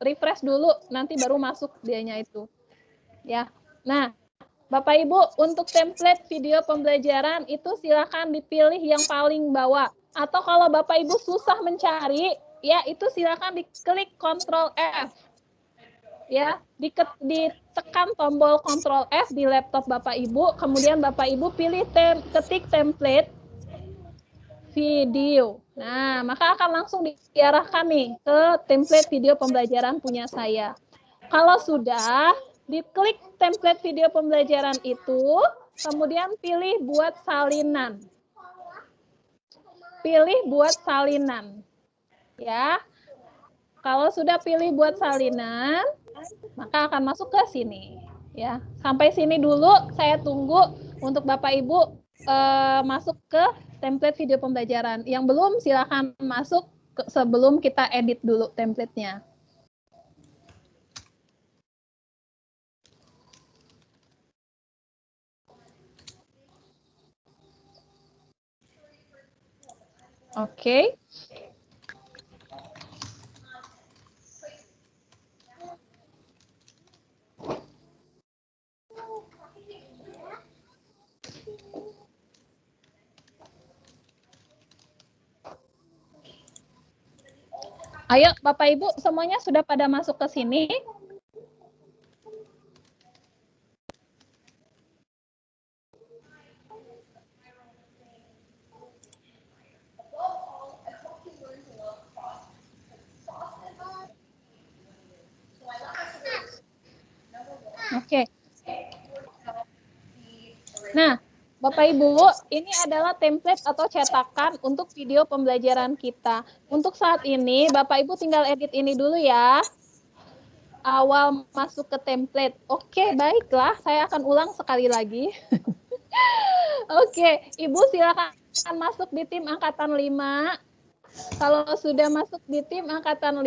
refresh dulu, nanti baru masuk dianya itu. Ya, nah, Bapak Ibu, untuk template video pembelajaran itu silakan dipilih yang paling bawah. Atau kalau Bapak Ibu susah mencari, ya itu silakan diklik Ctrl F. Ya, ditekan tombol Ctrl F di laptop Bapak Ibu, kemudian Bapak Ibu pilih ketik template video. Nah, maka akan langsung diarahkan nih ke template video pembelajaran punya saya. Kalau sudah, diklik template video pembelajaran itu, kemudian pilih buat salinan. Pilih buat salinan. Ya. Kalau sudah pilih buat salinan, maka akan masuk ke sini. Ya. Sampai sini dulu, saya tunggu untuk Bapak Ibu masuk ke template video pembelajaran. Yang belum silakan masuk sebelum kita edit dulu template-nya. Oke. Ayo Bapak Ibu semuanya sudah pada masuk ke sini. Nah, Bapak Ibu, ini adalah template atau cetakan untuk video pembelajaran kita. Untuk saat ini, Bapak Ibu tinggal edit ini dulu ya. Awal masuk ke template. Oke, baiklah. Saya akan ulang sekali lagi. Oke, Ibu silakan masuk di tim angkatan 5. Kalau sudah masuk di tim angkatan 5,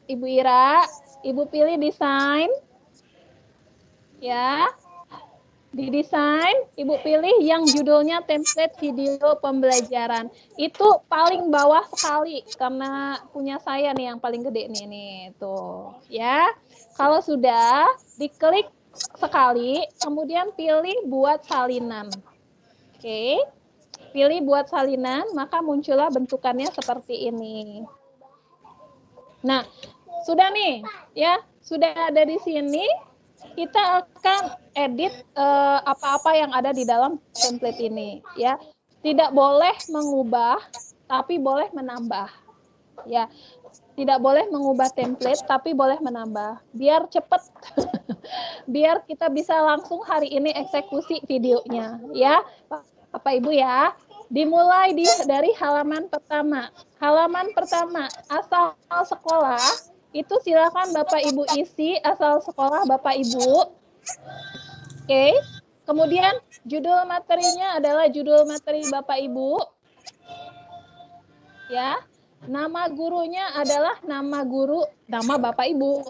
Ibu Ira, Ibu pilih desain. Ya. Di desain, Ibu pilih yang judulnya template video pembelajaran. Itu paling bawah sekali karena punya saya nih yang paling gede nih tuh, ya. Kalau sudah, diklik sekali, kemudian pilih buat salinan. Oke. Pilih buat salinan, maka muncullah bentukannya seperti ini. Nah, sudah nih, ya, sudah ada di sini. Kita akan edit apa-apa yang ada di dalam template ini, ya. Tidak boleh mengubah, tapi boleh menambah, ya. Tidak boleh mengubah template, tapi boleh menambah. Biar cepat, biar kita bisa langsung hari ini eksekusi videonya, ya, Bapak Ibu ya. Dimulai dari halaman pertama. Halaman pertama, asal sekolah. Itu silakan Bapak Ibu isi asal sekolah Bapak Ibu. Oke. Kemudian judul materinya adalah judul materi Bapak Ibu. Ya. Nama gurunya adalah nama guru, nama Bapak Ibu.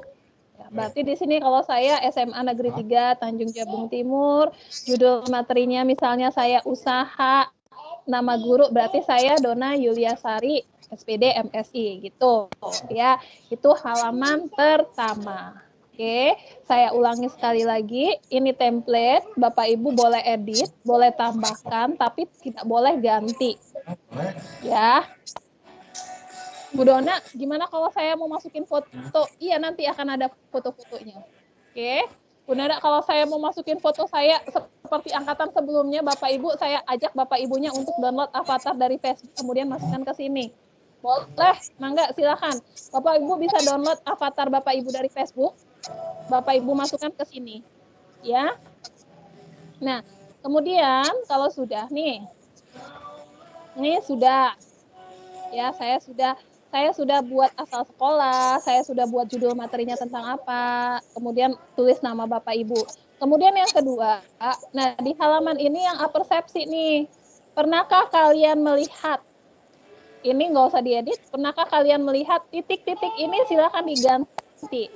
Ya, berarti di sini kalau saya SMA Negeri 3 Tanjung Jabung Timur, judul materinya misalnya saya usaha, nama guru berarti saya Dona Yuliasari SPD MSI gitu ya. Itu halaman pertama. Oke, saya ulangi sekali lagi. Ini template, Bapak Ibu boleh edit, boleh tambahkan, tapi tidak boleh ganti. Ya. Bu Dona, gimana kalau saya mau masukin foto? Iya, nanti akan ada foto-fotonya. Oke. Bu Dona, kalau saya mau masukin foto saya seperti angkatan sebelumnya, Bapak Ibu, saya ajak Bapak Ibunya untuk download avatar dari Facebook, kemudian masukkan ke sini. Boleh, mangga silakan. Bapak Ibu bisa download avatar Bapak Ibu dari Facebook. Bapak Ibu masukkan ke sini. Ya. Nah, kemudian kalau sudah nih. Ini sudah. Ya, saya sudah buat asal sekolah, saya sudah buat judul materinya tentang apa, kemudian tulis nama Bapak Ibu. Kemudian yang kedua, nah di halaman ini yang apersepsi nih. Pernahkah kalian melihat ini nggak usah diedit, pernahkah kalian melihat titik-titik ini silakan diganti.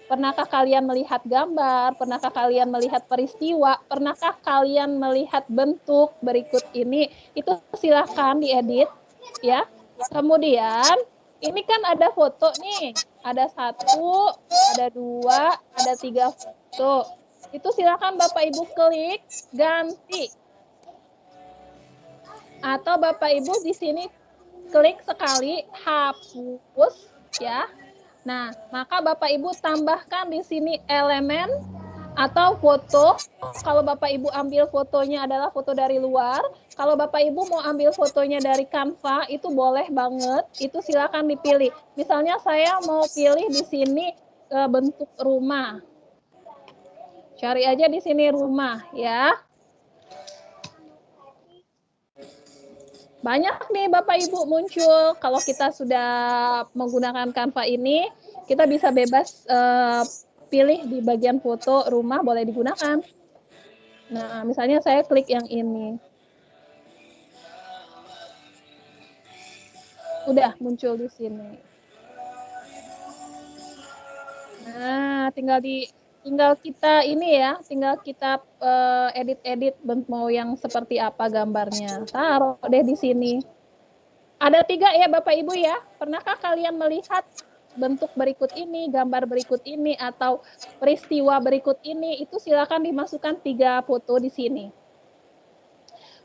Pernahkah kalian melihat gambar, pernahkah kalian melihat peristiwa, pernahkah kalian melihat bentuk berikut ini, itu silakan diedit, ya. Kemudian, ini kan ada foto nih, ada 1, ada 2, ada 3 foto. Itu silakan Bapak Ibu klik, ganti. Atau Bapak Ibu di sini klik sekali, hapus, ya. Nah, maka Bapak Ibu tambahkan di sini elemen atau foto. Kalau Bapak Ibu ambil fotonya adalah foto dari luar. Kalau Bapak Ibu mau ambil fotonya dari Canva, itu boleh banget. Itu silakan dipilih. Misalnya saya mau pilih di sini bentuk rumah. Cari aja di sini rumah, ya. Banyak nih Bapak Ibu muncul. Kalau kita sudah menggunakan Canva ini, kita bisa bebas pilih di bagian foto rumah boleh digunakan. Nah, misalnya saya klik yang ini. Udah muncul di sini. Nah, tinggal kita ini ya, tinggal kita edit-edit mau yang seperti apa gambarnya. Taruh deh di sini. Ada 3 ya Bapak Ibu ya. Pernahkah kalian melihat bentuk berikut ini, gambar berikut ini, atau peristiwa berikut ini? Itu silakan dimasukkan 3 foto di sini.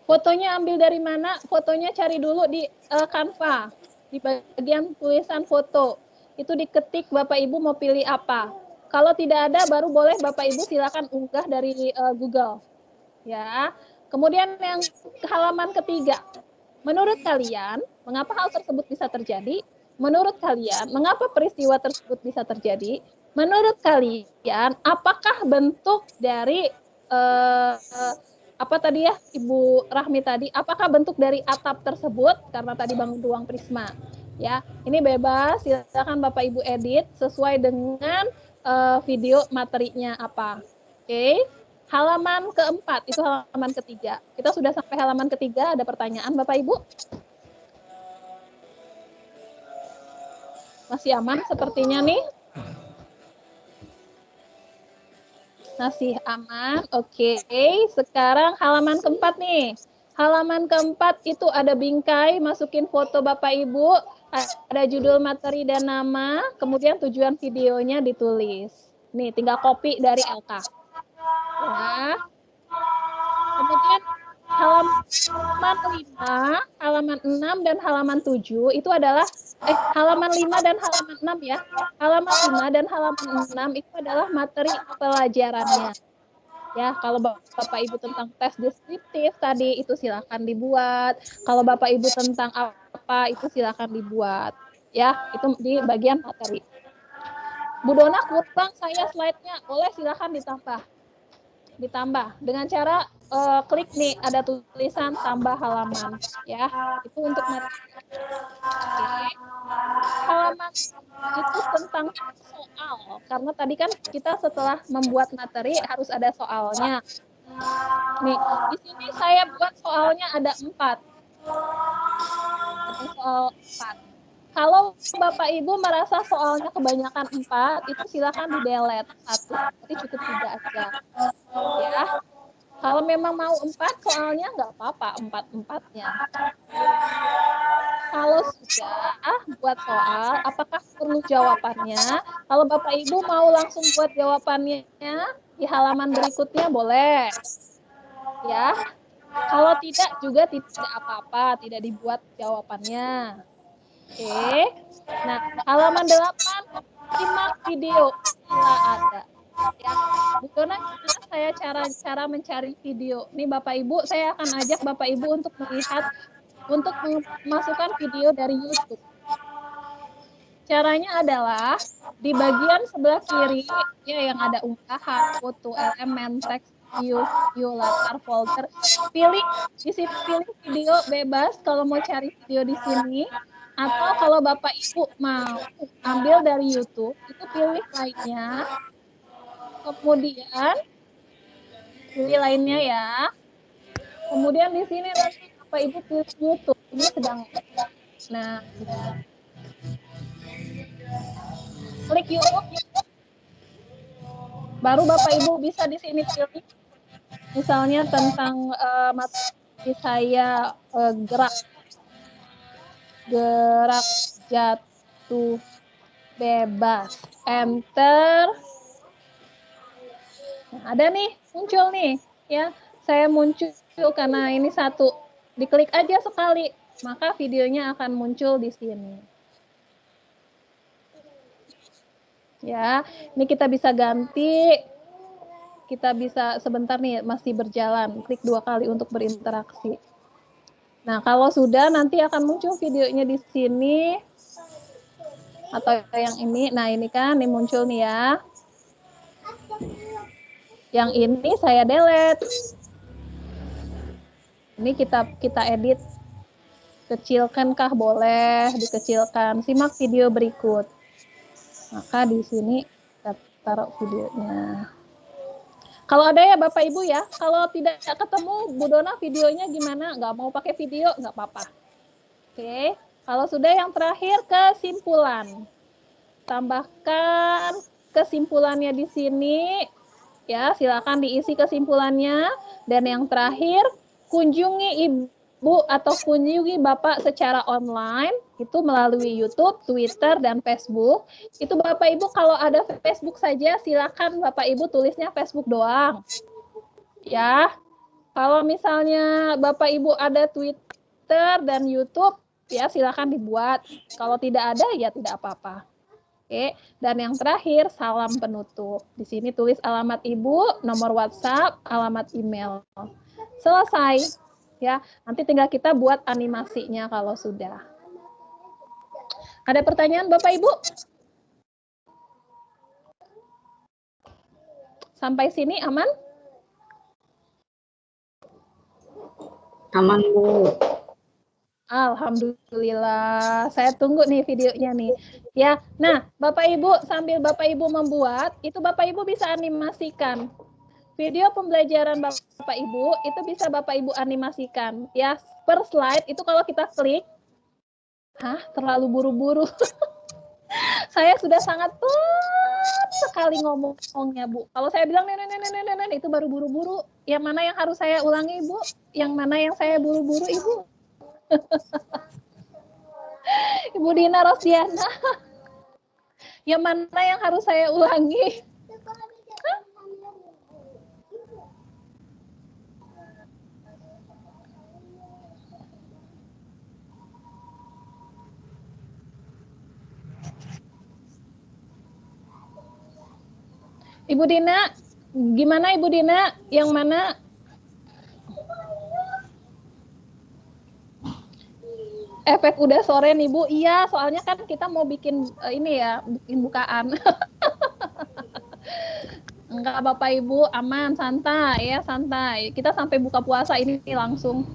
Fotonya ambil dari mana? Fotonya cari dulu di Canva, di bagian tulisan foto. Itu diketik Bapak Ibu mau pilih apa. Kalau tidak ada, baru boleh Bapak Ibu silakan unggah dari Google. Ya. Kemudian yang halaman ketiga. Menurut kalian, mengapa hal tersebut bisa terjadi? Menurut kalian, mengapa peristiwa tersebut bisa terjadi? Menurut kalian, apakah bentuk dari apa tadi ya Ibu Rahmi tadi, apakah bentuk dari atap tersebut karena tadi bangun ruang prisma ya. Ini bebas, silakan Bapak Ibu edit sesuai dengan video materinya apa. Oke. Halaman keempat, itu halaman ketiga. Kita sudah sampai halaman ketiga, ada pertanyaan Bapak Ibu? Masih aman sepertinya nih? Masih aman, oke. Sekarang halaman keempat nih. Halaman keempat itu ada bingkai, masukin foto Bapak Ibu, ada judul materi dan nama, kemudian tujuan videonya ditulis. Nih, tinggal copy dari LK. Ya. Kemudian halaman 5, halaman 6, dan halaman 7 itu adalah halaman 5 dan halaman 6 ya. Halaman 5 dan halaman 6 itu adalah materi pelajarannya. Ya, kalau Bapak Ibu tentang tes deskriptif tadi itu silakan dibuat. Kalau Bapak Ibu tentang apa itu silakan dibuat. Ya, itu di bagian materi. Bu Dona kurang saya slide-nya, boleh silakan ditambah dengan cara klik nih ada tulisan tambah halaman ya, itu untuk materi. Oke. Halaman itu tentang soal, karena tadi kan kita setelah membuat materi harus ada soalnya. Nih, di sini saya buat soalnya ada 4. Ada soal 4. Kalau Bapak Ibu merasa soalnya kebanyakan 4, itu silakan di-delete 1. Berarti cukup 3 aja. Ya. Kalau memang mau 4 soalnya nggak apa-apa 4-4-nya. Kalau sudah buat soal, apakah perlu jawabannya? Kalau Bapak Ibu mau langsung buat jawabannya di halaman berikutnya boleh. Ya. Kalau tidak juga tidak apa-apa, tidak dibuat jawabannya. Oke. Nah, halaman 8 simak video bila ada. Ya, Bu Dona, saya cara mencari video. Nih Bapak Ibu, saya akan ajak Bapak Ibu untuk melihat, untuk memasukkan video dari YouTube. Caranya adalah di bagian sebelah kiri ya yang ada unggahan, foto, elemen, teks, view, latar, folder. Pilih di sini, pilih video bebas kalau mau cari video di sini. Atau kalau Bapak Ibu mau ambil dari YouTube, itu pilih lainnya. Kemudian pilih lainnya ya. Kemudian di sini nanti Bapak Ibu pilih YouTube. Ini sedang. Nah, klik YouTube. Baru Bapak Ibu bisa di sini pilih. Misalnya tentang materi saya gerak jatuh bebas. Enter. Nah, ada nih, muncul nih. Ya, saya muncul karena ini satu. Diklik aja sekali, maka videonya akan muncul di sini. Ya, ini kita bisa ganti. Kita bisa sebentar nih, masih berjalan. Klik 2 kali untuk berinteraksi. Nah, kalau sudah nanti akan muncul videonya di sini. Atau yang ini. Nah, ini kan ini muncul nih ya. Yang ini saya delete. Ini kita edit. Kecilkankah? Boleh dikecilkan. Simak video berikut. Maka di sini kita taruh videonya. Kalau ada ya Bapak Ibu ya, kalau tidak ketemu Bu Dona videonya gimana? Nggak mau pakai video, nggak apa-apa. Oke, kalau sudah yang terakhir kesimpulan. Tambahkan kesimpulannya di sini. Ya, silakan diisi kesimpulannya. Dan yang terakhir, kunjungi Ibu atau kunjungi Bapak secara online, itu melalui YouTube, Twitter, dan Facebook. Itu Bapak Ibu kalau ada Facebook saja, silakan Bapak Ibu tulisnya Facebook doang. Ya, kalau misalnya Bapak Ibu ada Twitter dan YouTube, ya silakan dibuat. Kalau tidak ada, ya tidak apa-apa. Oke, dan yang terakhir, salam penutup. Di sini tulis alamat Ibu, nomor WhatsApp, alamat email. Selesai. Ya, nanti tinggal kita buat animasinya kalau sudah. Ada pertanyaan Bapak Ibu? Sampai sini aman? Aman, Bu. Alhamdulillah. Saya tunggu nih videonya nih. Ya. Nah, Bapak Ibu sambil Bapak Ibu membuat, itu Bapak Ibu bisa animasikan. Video pembelajaran Bapak Ibu itu bisa Bapak Ibu animasikan. Ya, per slide itu kalau kita klik, terlalu buru-buru. Saya sudah sangat pelan sekali ngomongnya, Bu. Kalau saya bilang itu baru buru-buru. Yang mana yang harus saya ulangi, Bu? Yang mana yang saya buru-buru, Ibu? Ibu Dina Rosdiana. Yang mana yang harus saya ulangi? Ibu Dina, gimana Ibu Dina? Yang mana? Efek udah sore nih Bu. Iya, soalnya kan kita mau bikin ini ya, bikin bukaan. Enggak Bapak Ibu, aman, santai ya, santai. Kita sampai buka puasa ini langsung.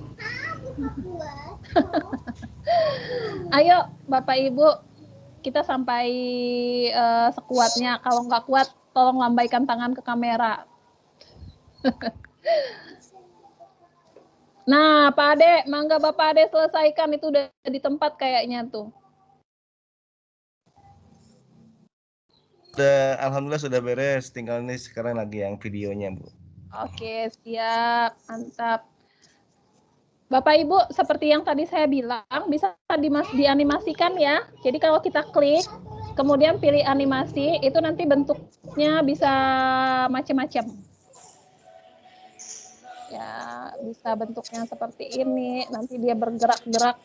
Ayo Bapak Ibu, kita sampai sekuatnya. Kalau nggak kuat, tolong lambaikan tangan ke kamera. Nah, Pak Ade, mangga Bapak Ade selesaikan, itu udah di tempat kayaknya tuh. Alhamdulillah sudah beres, tinggal ini sekarang lagi yang videonya, Bu. Oke, siap, mantap. Bapak Ibu, seperti yang tadi saya bilang, bisa dianimasikan ya. Jadi kalau kita klik, kemudian pilih animasi, itu nanti bentuknya bisa macam-macam. Ya, bisa bentuknya seperti ini, nanti dia bergerak-gerak.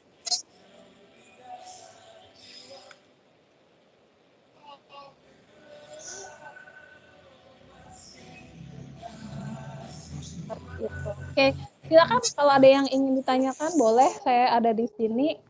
Oke, silakan kalau ada yang ingin ditanyakan, boleh, saya ada di sini.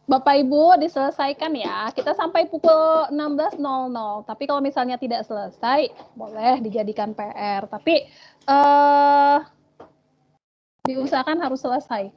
Bapak Ibu diselesaikan ya. Kita sampai pukul 16.00. Tapi kalau misalnya tidak selesai, boleh dijadikan PR. Tapi diusahakan harus selesai.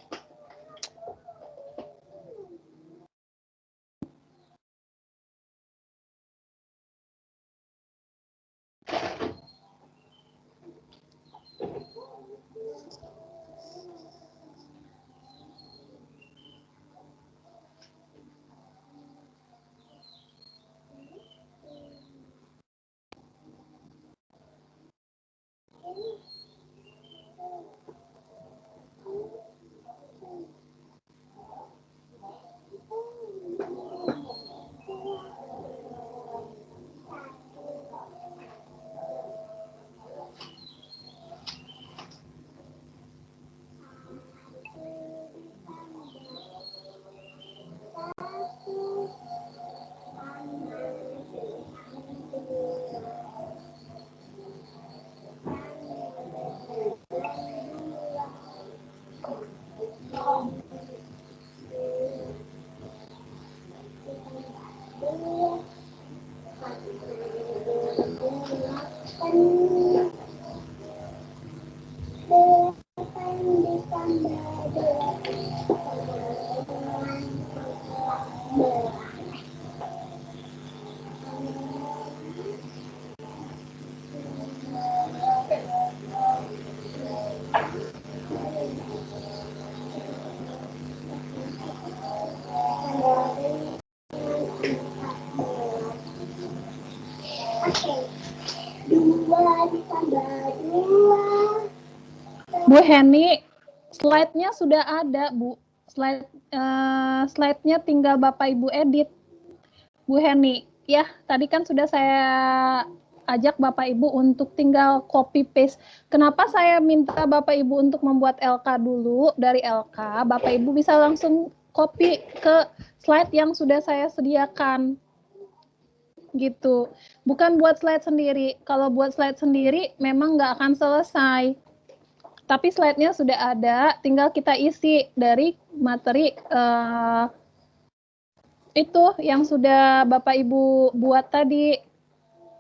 Bu Heni, slide-nya sudah ada, Bu. Slide-nya tinggal Bapak Ibu edit. Bu Heni, ya tadi kan sudah saya ajak Bapak Ibu untuk tinggal copy paste. Kenapa saya minta Bapak Ibu untuk membuat LK dulu? Dari LK, Bapak Ibu bisa langsung copy ke slide yang sudah saya sediakan. Gitu. Bukan buat slide sendiri. Kalau buat slide sendiri memang nggak akan selesai. Tapi slide-nya sudah ada, tinggal kita isi dari materi itu yang sudah Bapak Ibu buat tadi.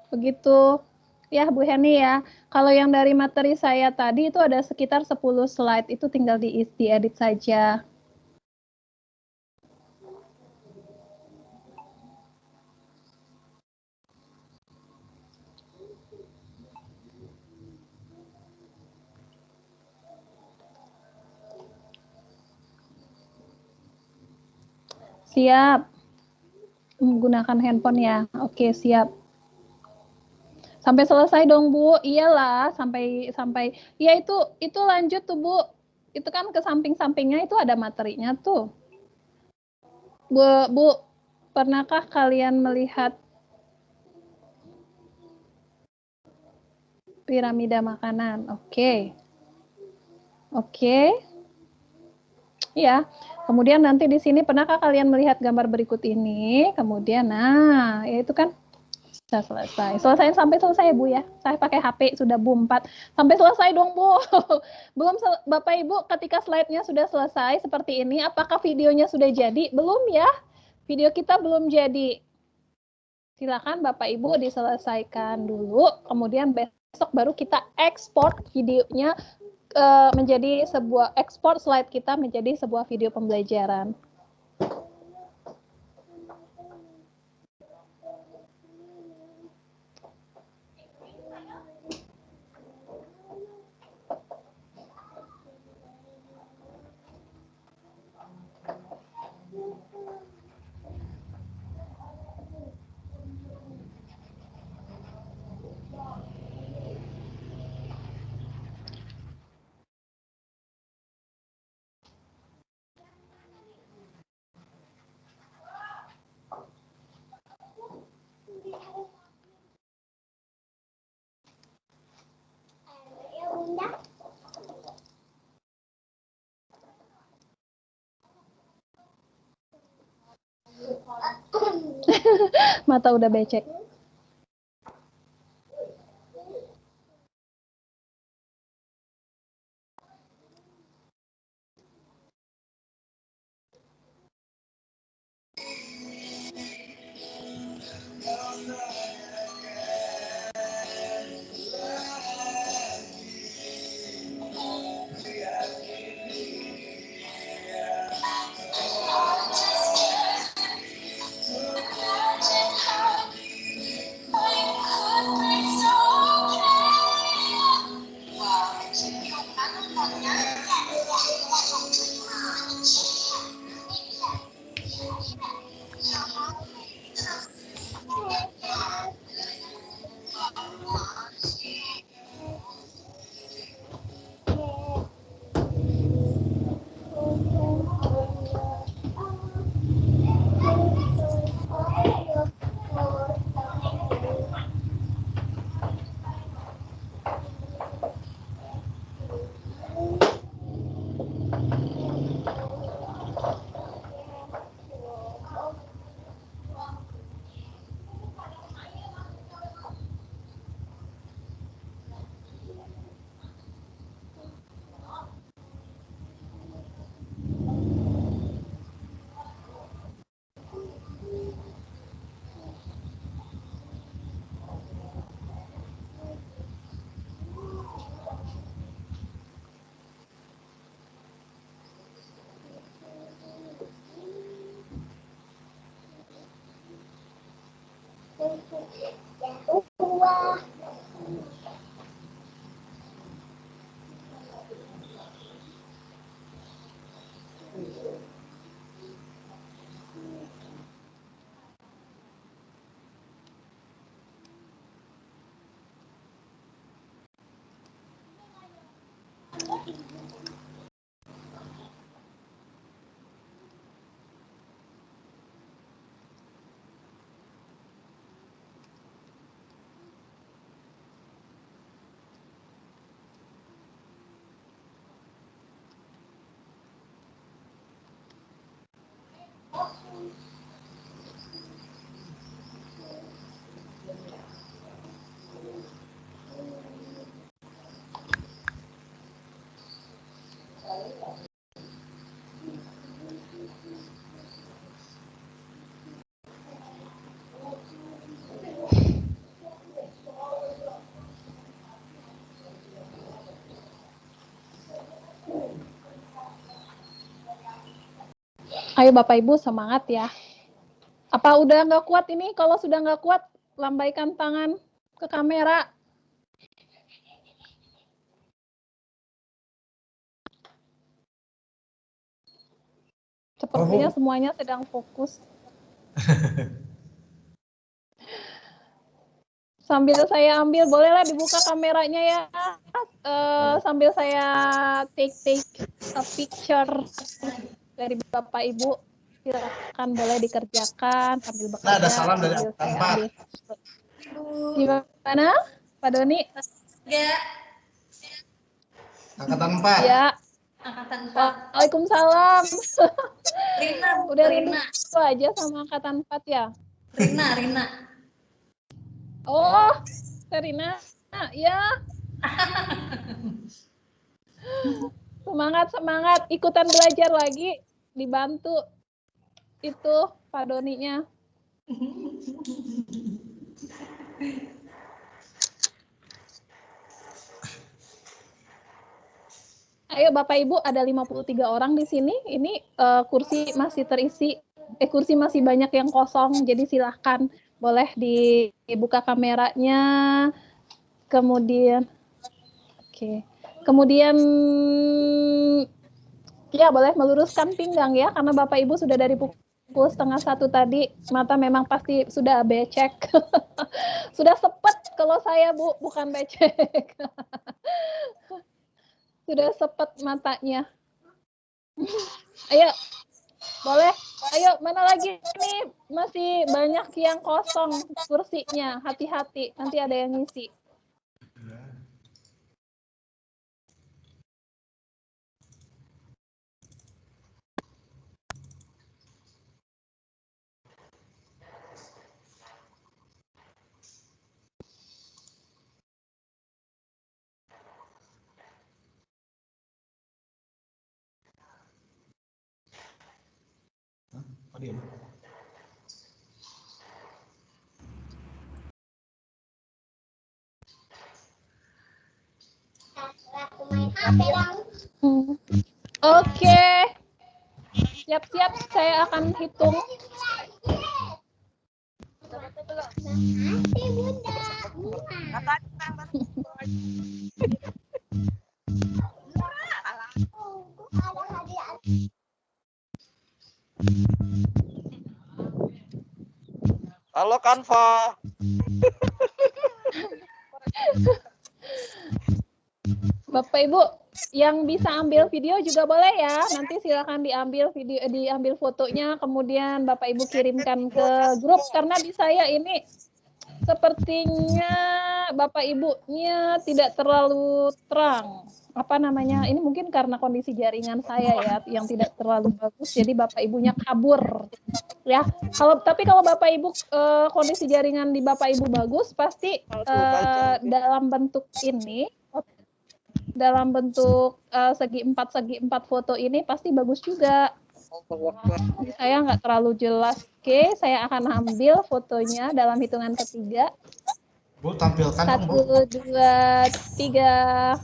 Begitu. Ya, Bu Heni ya. Kalau yang dari materi saya tadi itu ada sekitar 10 slide, itu tinggal diisi, edit saja. Siap. Menggunakan handphone ya. Oke, siap. Sampai selesai dong, Bu. Iyalah, sampai ya itu lanjut tuh, Bu. Itu kan ke samping-sampingnya itu ada materinya tuh. Bu, pernahkah kalian melihat piramida makanan? Oke. Oke. Ya. Kemudian nanti di sini pernahkah kalian melihat gambar berikut ini? Kemudian nah, ya itu kan bisa selesai. Selesai sampai selesai, Bu ya. Saya pakai HP sudah Bu 4. Sampai selesai dong, Bu. Belum Bapak Ibu ketika slide-nya sudah selesai seperti ini, apakah videonya sudah jadi? Belum ya. Video kita belum jadi. Silakan Bapak Ibu diselesaikan dulu, kemudian besok baru kita ekspor videonya menjadi sebuah ekspor slide kita menjadi sebuah video pembelajaran. Mata udah becek. Ayo Bapak Ibu semangat ya. Apa udah nggak kuat ini? Kalau sudah nggak kuat, lambaikan tangan ke kamera. Sepertinya semuanya sedang fokus. Sambil saya ambil, bolehlah dibuka kameranya ya. Sambil saya take a picture dari Bapak Ibu. Silakan boleh dikerjakan sambil bekerja. Nah, ada salam dari Angkatan 4. Gimana, Pak Doni? Ya. Angkatan 4. Ya. Angkatan 4. Waalaikumsalam. Rina. Udah rindu aja sama Angkatan 4 ya? Rina. Oh, Rina. Ya. Semangat. Ikutan belajar lagi. Dibantu. Itu Pak Doninya. Ayo Bapak Ibu, ada 53 orang di sini. Ini kursi masih terisi. Kursi masih banyak yang kosong. Jadi silahkan boleh dibuka kameranya. Kemudian Kemudian ya boleh meluruskan pinggang ya, karena Bapak Ibu sudah dari pukul 12:30 tadi, mata memang pasti sudah becek. Sudah sepet kalau saya Bu, bukan becek. Sudah sepet matanya. Ayo, boleh. Ayo, mana lagi nih? Masih banyak yang kosong kursinya. Hati-hati, nanti ada yang ngisi. Oke. Siap-siap, saya akan hitung. Halo Canva. Bapak Ibu yang bisa ambil video juga boleh ya. Nanti silakan diambil video, diambil fotonya, kemudian Bapak Ibu kirimkan ke grup karena di saya ini sepertinya Bapak Ibunya tidak terlalu terang. Apa namanya? Ini mungkin karena kondisi jaringan saya ya yang tidak terlalu bagus, jadi Bapak Ibunya kabur. Ya, tapi kalau Bapak Ibu kondisi jaringan di Bapak Ibu bagus, pasti dalam bentuk ini, dalam bentuk segi empat foto ini pasti bagus juga. Saya nggak terlalu jelas. Oke, saya akan ambil fotonya dalam hitungan ketiga. Bu, tampilkan. 1, 2, 3.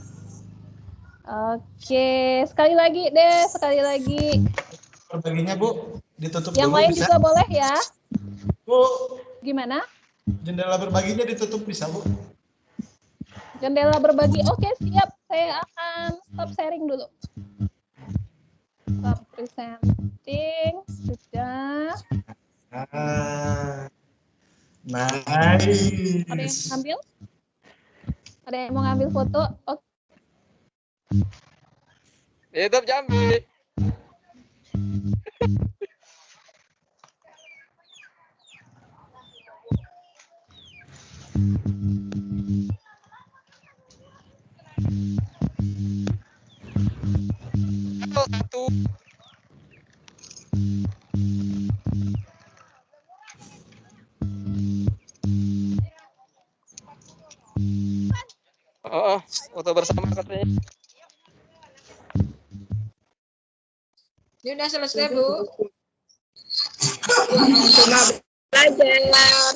Oke, sekali lagi deh, sekali lagi. Berbaginya Bu, ditutup yang dulu lain bisa? juga boleh ya. Bu, gimana? Jendela berbaginya ditutup bisa Bu? Jendela berbagi, oke siap. Saya akan stop sharing dulu. Stop presenting, sudah. Nice. Ada yang ngambil? Ada yang mau ngambil foto? Oke. Hidup Jambi. Satu. Oh, foto bersama katanya. Ini udah selesai, Bu. Cuma belajar.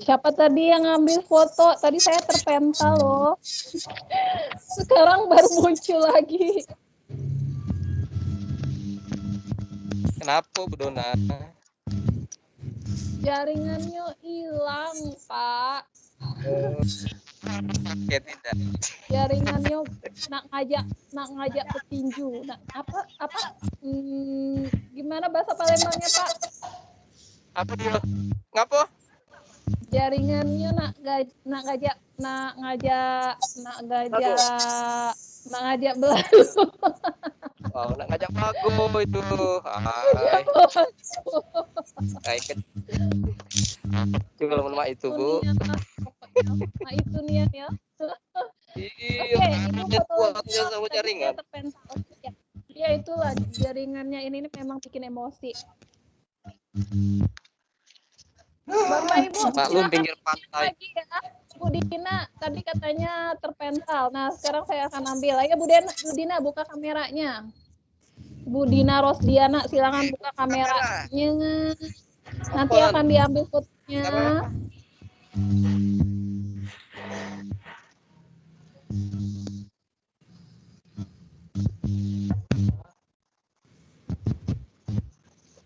Siapa tadi yang ngambil foto? Tadi saya terpental loh. Sekarang baru muncul lagi. Kenapa, Bu Dona? Jaringannya hilang, Pak. Ya tidak. Jaringannya nak ngajak petinju. Nah, apa? Gimana bahasa Palembangnya, Pak? Apa dia? Ngapa? Jaringannya nak ngajak belalu. Oh, nak ngajak bago itu. Hai. Coba lemah itu, Bu. Nah, itu niat ya. Iya, itu fotonya sama jaringan. Iya, itulah jaringannya ini memang bikin emosi. Bapak Ibu, maklum pinggir pantai. Lagi ya. Bu Dina tadi katanya terpental. Nah, sekarang saya akan ambil. Ayo Bu Dina buka kameranya. Bu Dina Rosdiana, silakan buka kameranya. Nanti akan diambil fotonya.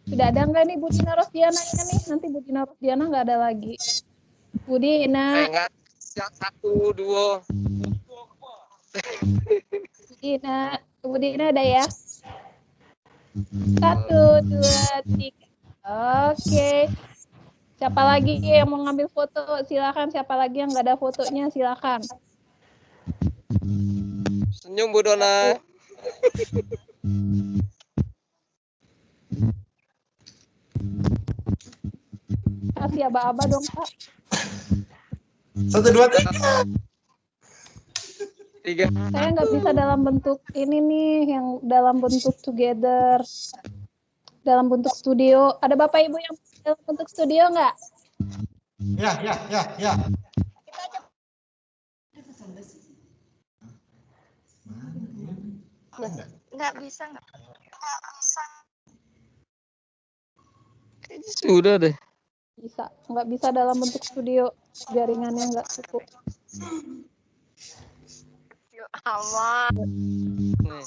Sudah ada nggak nih Bu Dina Rosdiana-nya nih? Nanti Bu Dina Rosdiana nggak ada lagi. Bu Dina. Enggak, 1, 2. Bu Dina ada ya? 1, 2, 3. Oke. Siapa lagi yang mau ngambil foto? Silakan. Siapa lagi yang nggak ada fotonya? Silakan. Senyum Bu Dona. Kasih aba-aba dong, Pak. 1, 2, 3. 3. Saya nggak bisa dalam bentuk ini nih, yang dalam bentuk together. Dalam bentuk studio. Ada Bapak Ibu yang dalam bentuk studio nggak? Ya. Nggak bisa. Sudah deh. Bisa. Nggak bisa dalam bentuk studio. Jaringannya nggak cukup. Ya Allah. Nih.